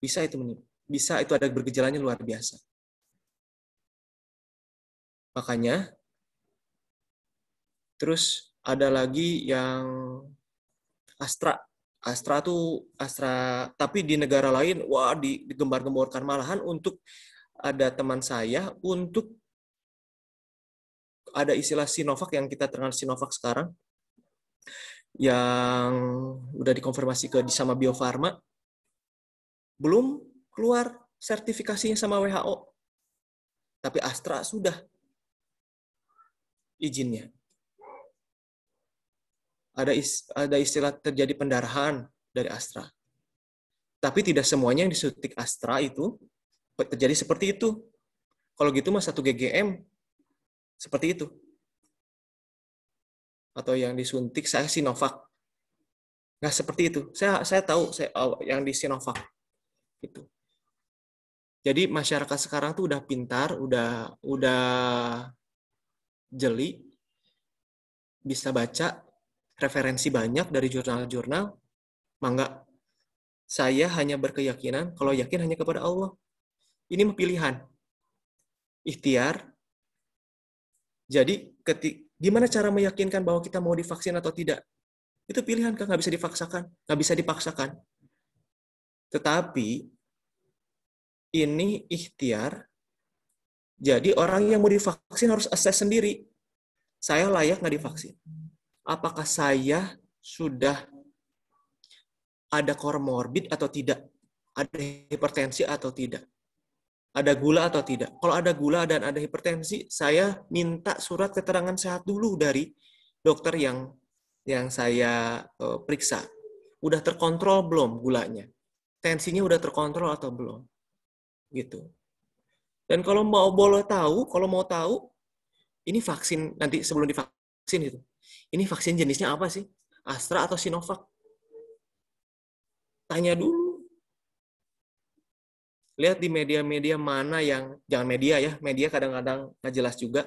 Bisa itu ada bergejalanya luar biasa. Makanya, terus ada lagi yang Astra, tapi di negara lain, wah digembar-gemborkan, malahan untuk ada teman saya untuk ada istilah Sinovac yang kita terkenal Sinovac sekarang, yang udah dikonfirmasi sama Bio Farma, belum keluar sertifikasinya sama WHO, tapi Astra sudah izinnya. Ada istilah terjadi pendarahan dari Astra. Tapi tidak semuanya yang disuntik Astra itu terjadi seperti itu. Kalau gitu mah 1 GGM seperti itu. Atau yang disuntik saya Sinovac. Nggak seperti itu. Saya tahu yang di Sinovac. Gitu. Jadi masyarakat sekarang tuh udah pintar, udah jeli, bisa baca referensi banyak dari jurnal-jurnal. Mangga, saya hanya berkeyakinan, kalau yakin hanya kepada Allah. Ini pilihan. Ikhtiar. Jadi, gimana cara meyakinkan bahwa kita mau divaksin atau tidak? Itu pilihan, kan? Nggak bisa dipaksakan. Nggak bisa dipaksakan. Tetapi, ini ikhtiar. Jadi, orang yang mau divaksin harus assess sendiri. Saya layak nggak divaksin? Apakah saya sudah ada komorbid atau tidak? Ada hipertensi atau tidak? Ada gula atau tidak? Kalau ada gula dan ada hipertensi, saya minta surat keterangan sehat dulu dari dokter yang saya periksa. Udah terkontrol belum gulanya? Tensinya udah terkontrol atau belum? Gitu. Dan kalau mau tahu, ini vaksin nanti sebelum divaksin itu. Ini vaksin jenisnya apa sih? Astra atau Sinovac? Tanya dulu. Lihat di media-media mana yang, jangan media kadang-kadang nggak jelas juga,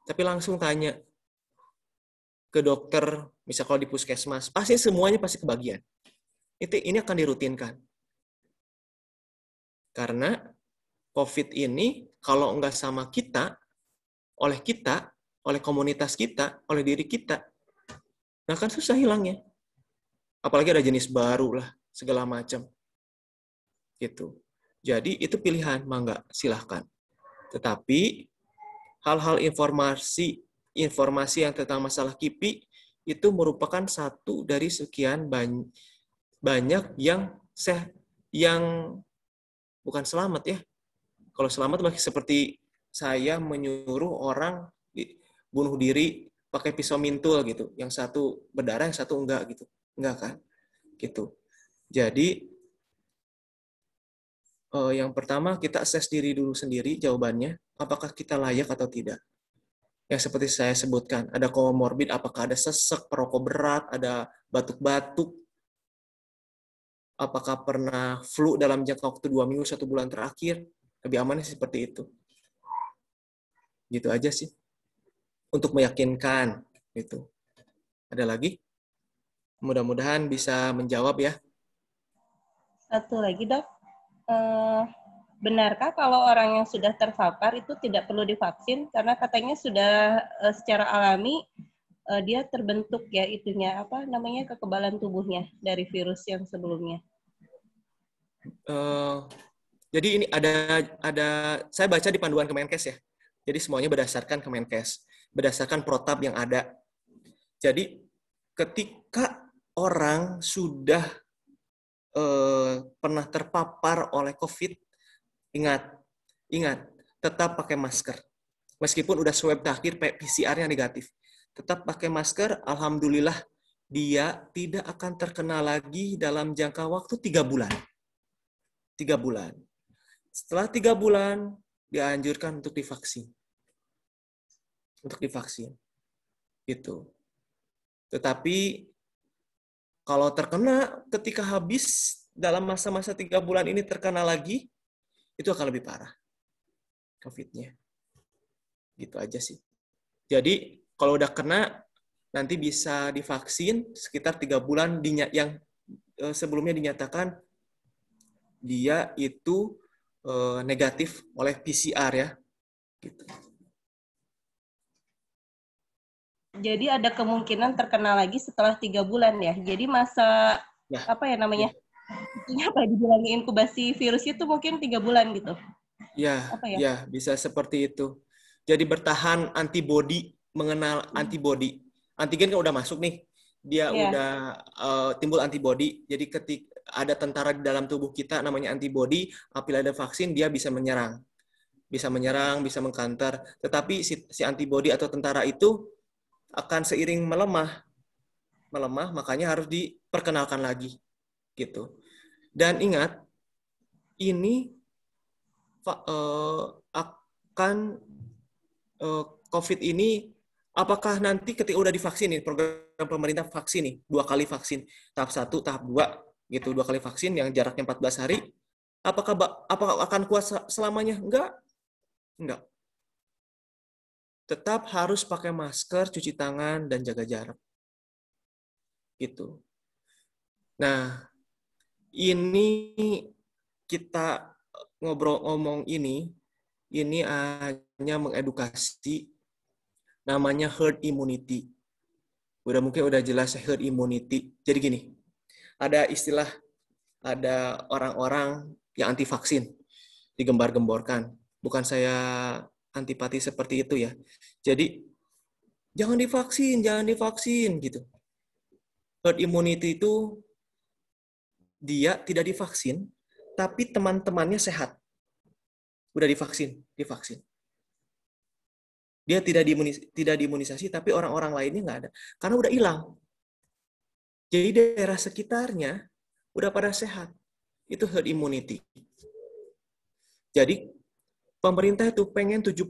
tapi langsung tanya ke dokter, misal kalau di puskesmas, pasti semuanya pasti kebagian. Ini akan dirutinkan. Karena COVID ini, kalau nggak sama kita, oleh komunitas kita, oleh diri kita, nah kan susah hilangnya. Apalagi ada jenis baru lah, segala macam. Gitu. Jadi itu pilihan, mangga, silahkan. Tetapi hal-hal informasi yang tentang masalah KIPI itu merupakan satu dari sekian banyak yang bukan selamat ya. Kalau selamat seperti saya menyuruh orang bunuh diri pakai pisau mintul gitu, yang satu berdarah, yang satu enggak gitu, enggak kan? Gitu. Jadi yang pertama kita assess diri dulu sendiri jawabannya, apakah kita layak atau tidak. Yang seperti saya sebutkan, ada komorbid, apakah ada sesek, perokok berat, ada batuk-batuk, apakah pernah flu dalam jangka waktu 2 minggu, 1 bulan terakhir, lebih aman seperti itu. Gitu aja sih. Untuk meyakinkan. Gitu. Ada lagi? Mudah-mudahan bisa menjawab ya. Satu lagi, Dok. Benarkah kalau orang yang sudah terpapar itu tidak perlu divaksin karena katanya sudah secara alami dia terbentuk ya itunya kekebalan tubuhnya dari virus yang sebelumnya. Jadi ini ada saya baca di panduan Kemenkes ya. Jadi semuanya berdasarkan Kemenkes, berdasarkan protap yang ada. Jadi ketika orang sudah pernah terpapar oleh COVID, ingat, tetap pakai masker. Meskipun udah swab terakhir PCR-nya negatif, tetap pakai masker. Alhamdulillah dia tidak akan terkena lagi dalam jangka waktu 3 bulan. 3 bulan. Setelah 3 bulan, dianjurkan untuk divaksin. Gitu. Tetapi kalau terkena ketika habis dalam masa-masa 3 bulan ini terkena lagi, itu akan lebih parah COVID-nya. Gitu aja sih. Jadi kalau udah kena, nanti bisa divaksin sekitar 3 bulan yang sebelumnya dinyatakan dia itu negatif oleh PCR ya. Gitu. Jadi ada kemungkinan terkena lagi setelah 3 bulan ya. Jadi masa Nah, apa ya namanya? Ini apa dibilangnya inkubasi virus itu mungkin 3 bulan gitu. Ya, Apa ya? ya bisa seperti itu. Jadi bertahan antibodi, mengenal antibodi. Antigen kan udah masuk nih. Dia udah timbul antibodi. Jadi ketika ada tentara di dalam tubuh kita namanya antibodi, apabila ada vaksin dia bisa menyerang. Bisa mengcounter. Tetapi si antibodi atau tentara itu akan seiring melemah, makanya harus diperkenalkan lagi, gitu. Dan ingat, ini akan COVID ini, apakah nanti ketika udah divaksin nih, program pemerintah vaksin nih, 2 kali vaksin, tahap 1, tahap 2, gitu, 2 kali vaksin yang jaraknya 14 hari, apakah akan kuat selamanya? Enggak. Tetap harus pakai masker, cuci tangan, dan jaga jarak. Gitu. Nah, ini kita ngomong ini hanya mengedukasi, namanya herd immunity. Mungkin udah jelas herd immunity. Jadi gini, ada istilah, ada orang-orang yang anti vaksin, digembar-gemborkan. Bukan saya antipati seperti itu ya. Jadi jangan divaksin gitu. Herd immunity itu dia tidak divaksin, tapi teman-temannya sehat. Udah divaksin. Dia tidak diimunisasi, tapi orang-orang lainnya nggak ada. Karena udah hilang. Jadi daerah sekitarnya udah pada sehat. Itu herd immunity. Jadi pemerintah itu pengen 70%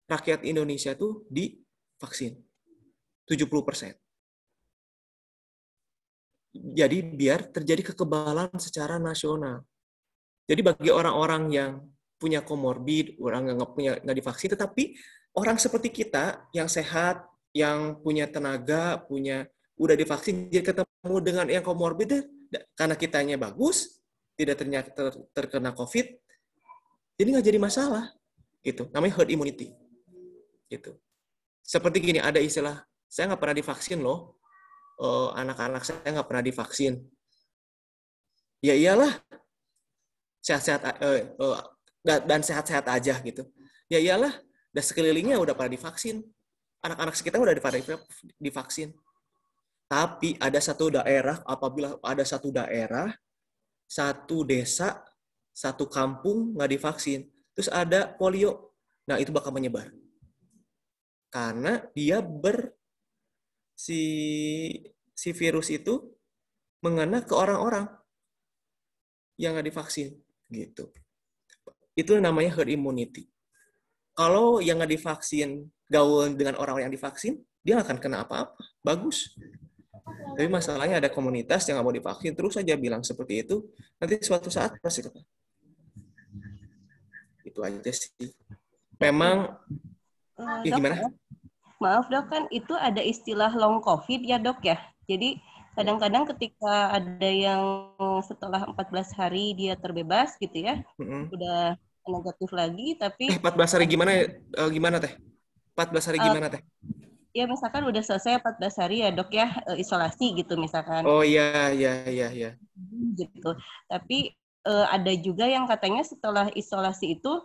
rakyat Indonesia itu divaksin. 70%. Jadi biar terjadi kekebalan secara nasional. Jadi bagi orang-orang yang punya komorbid, orang yang nggak divaksin, tetapi orang seperti kita yang sehat, yang punya tenaga, udah divaksin, jadi ketemu dengan yang komorbid, karena kitanya bagus, tidak terkena COVID, jadi nggak jadi masalah. Gitu. Namanya herd immunity. Gitu. Seperti gini, ada istilah, saya nggak pernah divaksin loh, anak-anak saya nggak pernah divaksin. Ya iyalah, sehat-sehat dan sehat-sehat aja gitu. Ya iyalah, dan sekelilingnya udah pada divaksin. Anak-anak sekitar udah pada divaksin. Tapi ada satu daerah, apabila ada satu daerah, satu desa, satu kampung nggak divaksin, terus ada polio, nah itu bakal menyebar. Karena dia si virus itu mengena ke orang-orang yang nggak divaksin, gitu. Itu namanya herd immunity. Kalau yang nggak divaksin gaul dengan orang yang divaksin, dia nggak akan kena apa-apa. Bagus. Tapi masalahnya ada komunitas yang nggak mau divaksin, terus saja bilang seperti itu, nanti suatu saat pasti kena. Itu aja sih. Memang, ya Dok, gimana? Maaf dok, kan itu ada istilah long COVID ya dok ya. Jadi kadang-kadang ketika ada yang setelah 14 hari dia terbebas gitu ya, udah negatif lagi, tapi 14 hari gimana teh? 14 hari gimana teh? Ya misalkan udah selesai 14 hari ya dok ya, isolasi gitu misalkan. Oh iya. Gitu. Tapi ada juga yang katanya setelah isolasi itu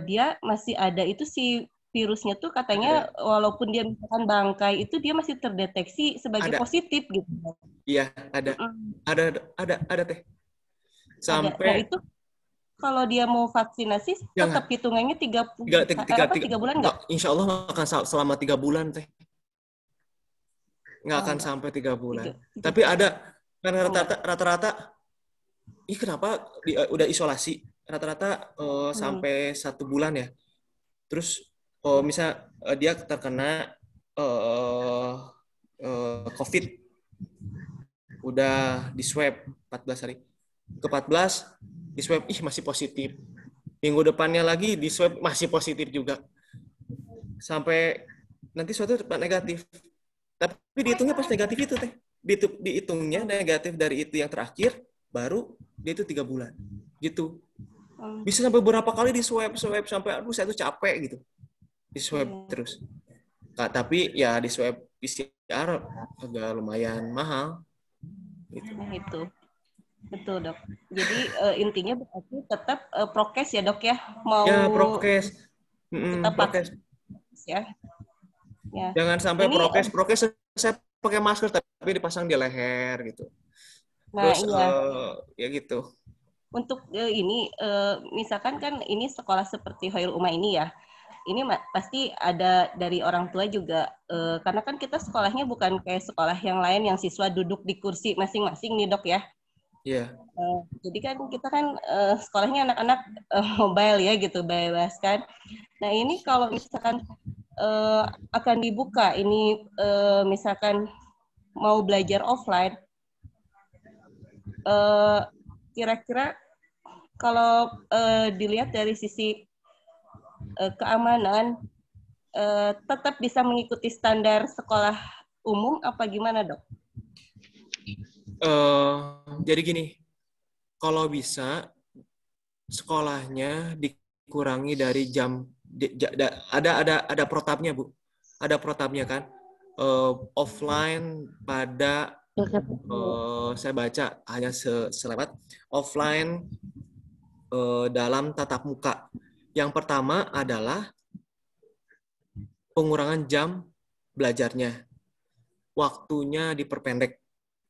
dia masih ada itu si virusnya tuh katanya walaupun dia misalkan bangkai itu dia masih terdeteksi sebagai Ada. positif gitu. Iya, ada. Ada teh. Ada. Nah, Sampai itu kalau dia mau vaksinasi jangan. tetap hitungannya 3 bulan nggak? Insya Allah nggak akan selama 3 bulan teh. Nggak akan enggak. sampai 3 bulan. 3 Tapi ada kan enggak. rata-rata, ih kenapa udah isolasi? Rata-rata sampai 1 bulan ya. Terus misal dia terkena COVID, udah di swab 14 hari. Ke 14 di swab, ih masih positif. Minggu depannya lagi di swab masih positif juga. Sampai nanti suatu tempat negatif. Tapi dihitungnya pas negatif itu teh. Dihitungnya negatif dari itu yang terakhir, baru dia itu 3 bulan. Gitu. Bisa sampai beberapa kali di swab sampai aduh saya tuh capek gitu. Di swab terus. Nah, tapi ya di swab PCR agak lumayan mahal. Gitu. Nah itu. Betul, Dok. Jadi intinya berarti tetap prokes ya, Dok ya. Mau ya, prokes. kita Prokes. Ya. Ya. Jangan sampai Ini, prokes saya pakai masker tapi dipasang di leher gitu. Nah, Terus iya. Ya gitu. Untuk ini misalkan kan ini sekolah seperti Khairul Ummah ini ya. Ini pasti ada dari orang tua juga karena kan kita sekolahnya bukan kayak sekolah yang lain yang siswa duduk di kursi masing-masing nih, Dok ya. Iya. Jadi kan kita kan sekolahnya anak-anak mobile ya gitu, bebas kan. Nah ini kalau misalkan akan dibuka ini misalkan mau belajar offline, kira-kira kalau dilihat dari sisi keamanan, tetap bisa mengikuti standar sekolah umum apa gimana, Dok? Jadi gini, kalau bisa sekolahnya dikurangi dari jam, ada protapnya Bu, ada protapnya kan, offline pada saya baca hanya selewat offline dalam tatap muka. Yang pertama adalah pengurangan jam belajarnya, waktunya diperpendek.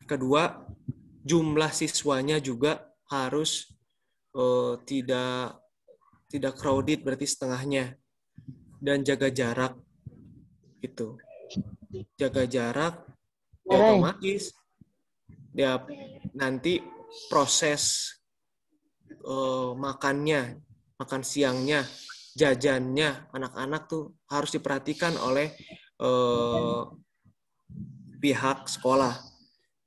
Kedua, jumlah siswanya juga harus tidak crowded, berarti setengahnya, dan jaga jarak gitu. Jaga jarak otomatis ya nanti proses makan siangnya, jajannya anak-anak tuh harus diperhatikan oleh pihak sekolah.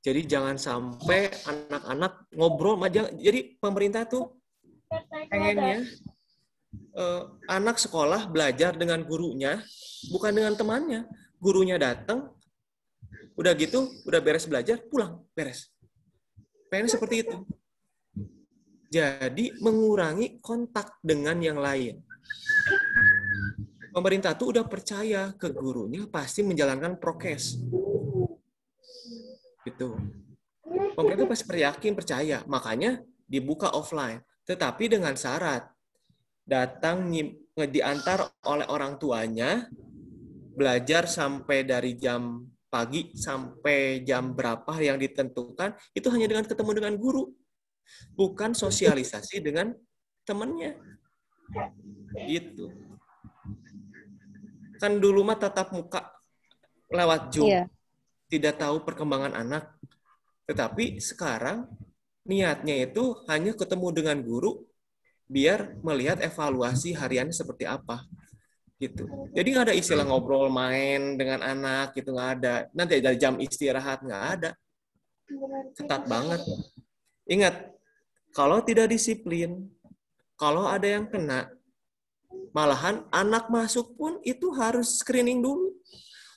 Jadi jangan sampai anak-anak ngobrol aja. Jadi pemerintah tuh pengennya anak sekolah belajar dengan gurunya, bukan dengan temannya. Gurunya datang, udah gitu, udah beres belajar, pulang, beres. Pengen seperti itu. Jadi mengurangi kontak dengan yang lain. Pemerintah tuh udah percaya ke gurunya pasti menjalankan prokes. Gitu. Pemerintah pasti percaya, makanya dibuka offline. Tetapi dengan syarat, datang diantar oleh orang tuanya, belajar sampai dari jam pagi sampai jam berapa yang ditentukan, itu hanya dengan ketemu dengan guru. Bukan sosialisasi dengan temannya. Gitu. Kan dulu mah tatap muka lewat Zoom. Iya. Tidak tahu perkembangan anak. Tetapi sekarang niatnya itu hanya ketemu dengan guru biar melihat evaluasi hariannya seperti apa. Gitu. Jadi nggak ada istilah ngobrol main dengan anak, gitu nggak ada. Nanti ada jam istirahat, nggak ada. Ketat banget. Ingat, kalau tidak disiplin, kalau ada yang kena, malahan anak masuk pun itu harus screening dulu.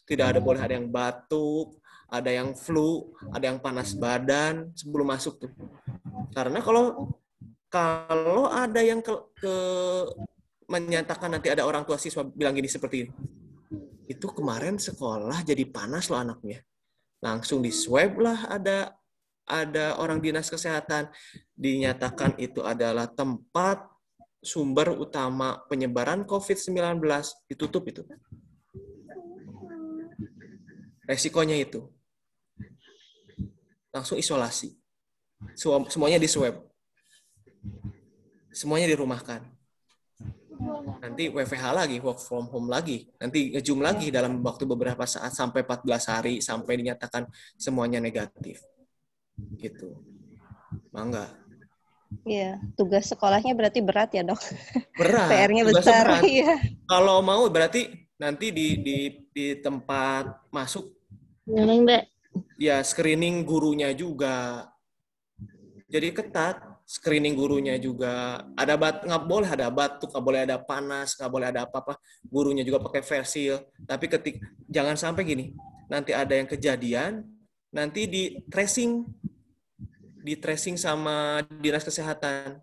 Tidak ada boleh ada yang batuk, ada yang flu, ada yang panas badan sebelum masuk tuh. Karena kalau ada yang menyatakan nanti ada orang tua siswa bilang gini seperti ini, itu kemarin sekolah jadi panas loh anaknya. Langsung di swab lah ada orang dinas kesehatan, dinyatakan itu adalah tempat sumber utama penyebaran COVID-19 ditutup itu. Resikonya itu. Langsung isolasi. Semuanya di swab. Semuanya dirumahkan. Nanti WFH lagi, work from home lagi. Nanti nge-zoom lagi dalam waktu beberapa saat sampai 14 hari sampai dinyatakan semuanya negatif. Gitu. Mangga. Iya, tugas sekolahnya berarti berat ya, Dok? Berat. PR-nya tugasnya besar. berat. Iya. Kalau mau berarti nanti di tempat masuk ya screening gurunya juga. Jadi ketat, screening gurunya juga. Ada nggak boleh ada batuk, nggak boleh ada panas, nggak boleh ada apa-apa. Gurunya juga pakai face shield. Tapi jangan sampai gini, nanti ada yang kejadian, nanti di tracing sama dinas kesehatan.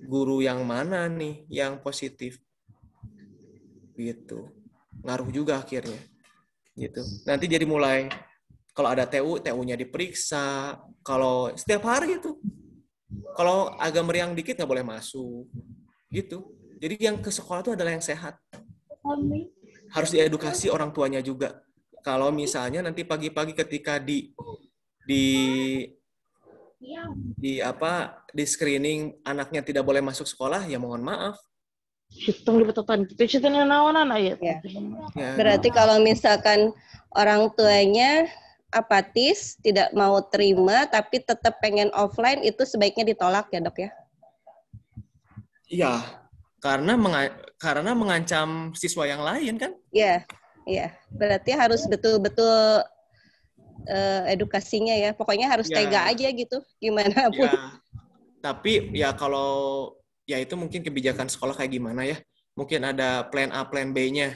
Guru yang mana nih yang positif? Gitu. Ngaruh juga akhirnya. Gitu. Nanti jadi mulai kalau ada TU-nya diperiksa. Kalau setiap hari itu. Kalau agak meriang dikit nggak boleh masuk. Gitu. Jadi yang ke sekolah itu adalah yang sehat. Harus diedukasi orang tuanya juga. Kalau misalnya nanti pagi-pagi ketika di screening anaknya tidak boleh masuk sekolah, ya mohon maaf. Hitung di betotan gitu, ceritanya naonan ayat. Ya. Ya, Berarti kalau misalkan orang tuanya apatis, tidak mau terima, tapi tetap pengen offline, itu sebaiknya ditolak ya, Dok ya? Iya, karena mengancam siswa yang lain kan? Iya, iya. Berarti harus betul-betul edukasinya ya. Pokoknya harus Ya. tega aja gitu, gimana pun. Ya, tapi ya kalau ya itu mungkin kebijakan sekolah kayak gimana ya. Mungkin ada plan A, plan B-nya.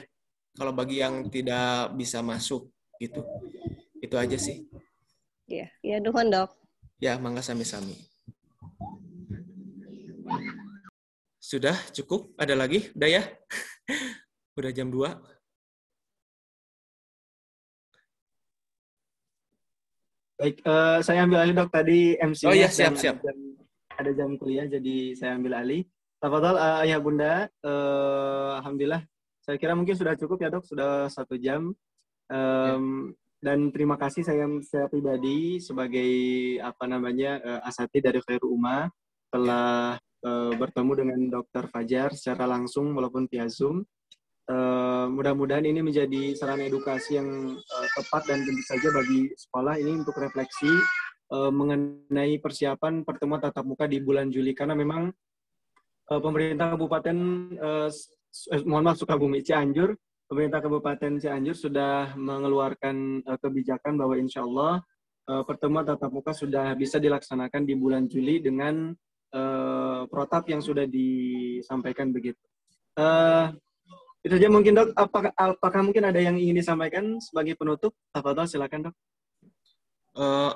Kalau bagi yang tidak bisa masuk gitu. Itu aja sih. Iya, ya duhun, Dok. Ya, mangga sami-sami. Sudah cukup? Ada lagi? Udah ya? Udah jam 2. Baik, saya ambil alih, Dok, tadi MC-nya. Oh iya, siap. Ada jam kuliah, jadi saya ambil alih. Tafadhol, Ayah Bunda. Alhamdulillah, saya kira mungkin sudah cukup ya, Dok. Sudah 1 jam. Dan terima kasih saya pribadi sebagai asatidz dari Khairul Ummah telah bertemu dengan Dr. Fajar secara langsung walaupun via Zoom. Mudah-mudahan ini menjadi sarana edukasi yang tepat dan tentu saja bagi sekolah ini untuk refleksi mengenai persiapan pertemuan tatap muka di bulan Juli, karena memang pemerintah Kabupaten Sukabumi Cianjur, pemerintah Kabupaten Cianjur sudah mengeluarkan kebijakan bahwa insya Allah pertemuan tatap muka sudah bisa dilaksanakan di bulan Juli dengan protap yang sudah disampaikan begitu. Itu saja mungkin, Dok. Apakah mungkin ada yang ingin disampaikan sebagai penutup? Tafadhol, silakan, Dok.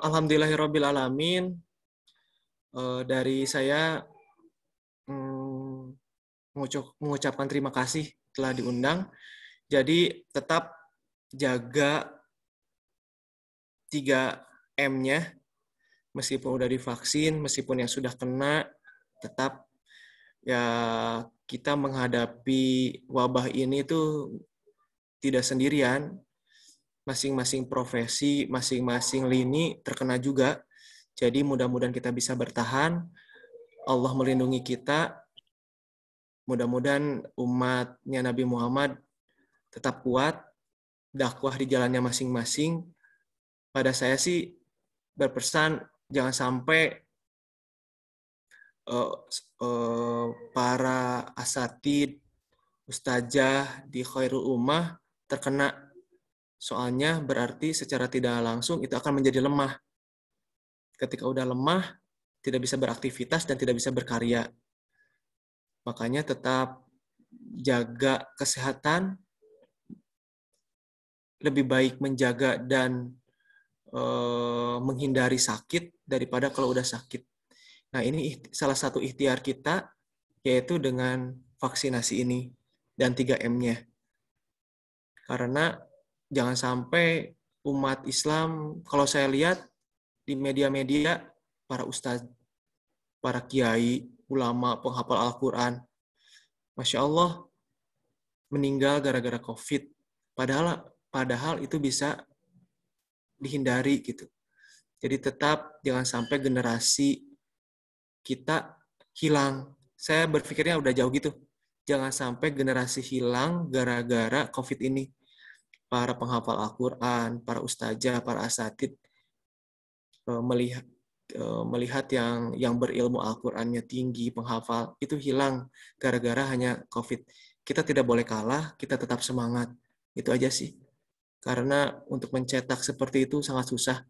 Alhamdulillahirabbil alamin. Dari saya mengucapkan terima kasih telah diundang. Jadi tetap jaga 3M-nya, meskipun udah divaksin, meskipun yang sudah kena, tetap ya kita menghadapi wabah ini tuh tidak sendirian. Masing-masing profesi, masing-masing lini terkena juga. Jadi mudah-mudahan kita bisa bertahan. Allah melindungi kita. Mudah-mudahan umatnya Nabi Muhammad tetap kuat, dakwah di jalannya masing-masing. Pada saya sih berpesan jangan sampai para asatidz, ustazah di Khairul Ummah terkena. Soalnya berarti secara tidak langsung itu akan menjadi lemah. Ketika udah lemah, tidak bisa beraktivitas dan tidak bisa berkarya. Makanya tetap jaga kesehatan, lebih baik menjaga dan menghindari sakit daripada kalau udah sakit. Nah, ini salah satu ikhtiar kita, yaitu dengan vaksinasi ini dan 3M-nya. Karena jangan sampai umat Islam, kalau saya lihat di media-media, para ustadz, para kiai, ulama, penghafal Al-Quran, Masya Allah, meninggal gara-gara COVID. Padahal itu bisa dihindari gitu. Jadi tetap jangan sampai generasi kita hilang. Saya berpikirnya udah jauh gitu. Jangan sampai generasi hilang gara-gara COVID ini. Para penghafal Al-Quran, para ustazah, para asatid melihat yang berilmu Al-Qur'annya tinggi, penghafal, itu hilang gara-gara hanya COVID. Kita tidak boleh kalah, kita tetap semangat. Itu aja sih. Karena untuk mencetak seperti itu sangat susah.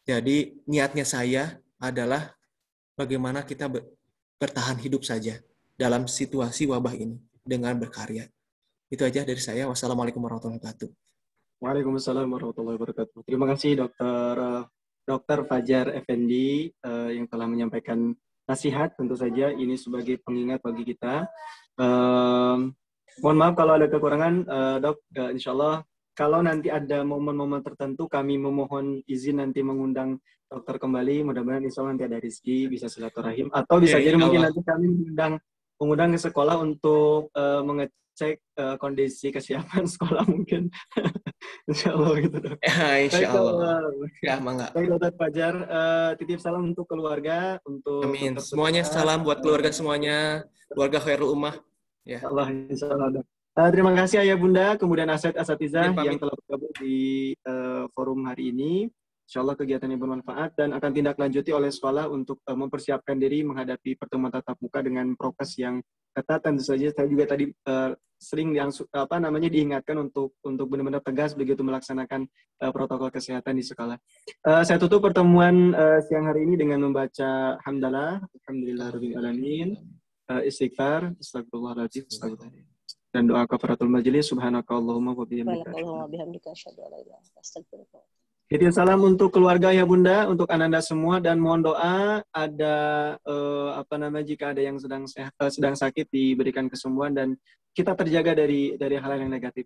Jadi niatnya saya adalah bagaimana kita bertahan hidup saja dalam situasi wabah ini dengan berkarya. Itu aja dari saya. Wassalamualaikum warahmatullahi wabarakatuh. Waalaikumsalam warahmatullahi wabarakatuh. Terima kasih Dr. Fajar Effendi yang telah menyampaikan nasihat. Tentu saja ini sebagai pengingat bagi kita. Mohon maaf kalau ada kekurangan, Dok. Insya Allah kalau nanti ada momen-momen tertentu kami memohon izin nanti mengundang dokter kembali. Mudah-mudahan insya Allah nanti ada rezeki bisa silaturahim atau bisa jadi mungkin nanti kami mengundang ke sekolah untuk mengecek kondisi kesiapan sekolah mungkin. Insya Allah gitu, Dok. Ya, insya Allah. Ya, mangga. Baik, Dr. Fajar, titip salam untuk keluarga, untuk amin. Semuanya salam buat keluarga semuanya, keluarga Khairul Ummah. Ya. Insya Allah, Dok. Terima kasih Ayah Bunda, kemudian asatizah yang telah bergabung di forum hari ini. Insya Allah kegiatannya bermanfaat dan akan tindak lanjuti oleh sekolah untuk mempersiapkan diri menghadapi pertemuan tatap muka dengan prokes yang ketat. Tentu saja saya juga tadi sering diingatkan untuk benar-benar tegas begitu melaksanakan protokol kesehatan di sekolah. Saya tutup pertemuan siang hari ini dengan membaca hamdalah, alhamdulillahirabbil alamin, istighfar, astagfirullahaladzim, astagfirullahaladzim. Dan doa kafaratul majelis, subhanakallahumma wa bihamdika. Titip salam untuk keluarga ya Bunda, untuk Ananda semua, dan mohon doa ada jika ada yang sedang sakit diberikan kesembuhan dan kita terjaga dari hal-hal yang negatif.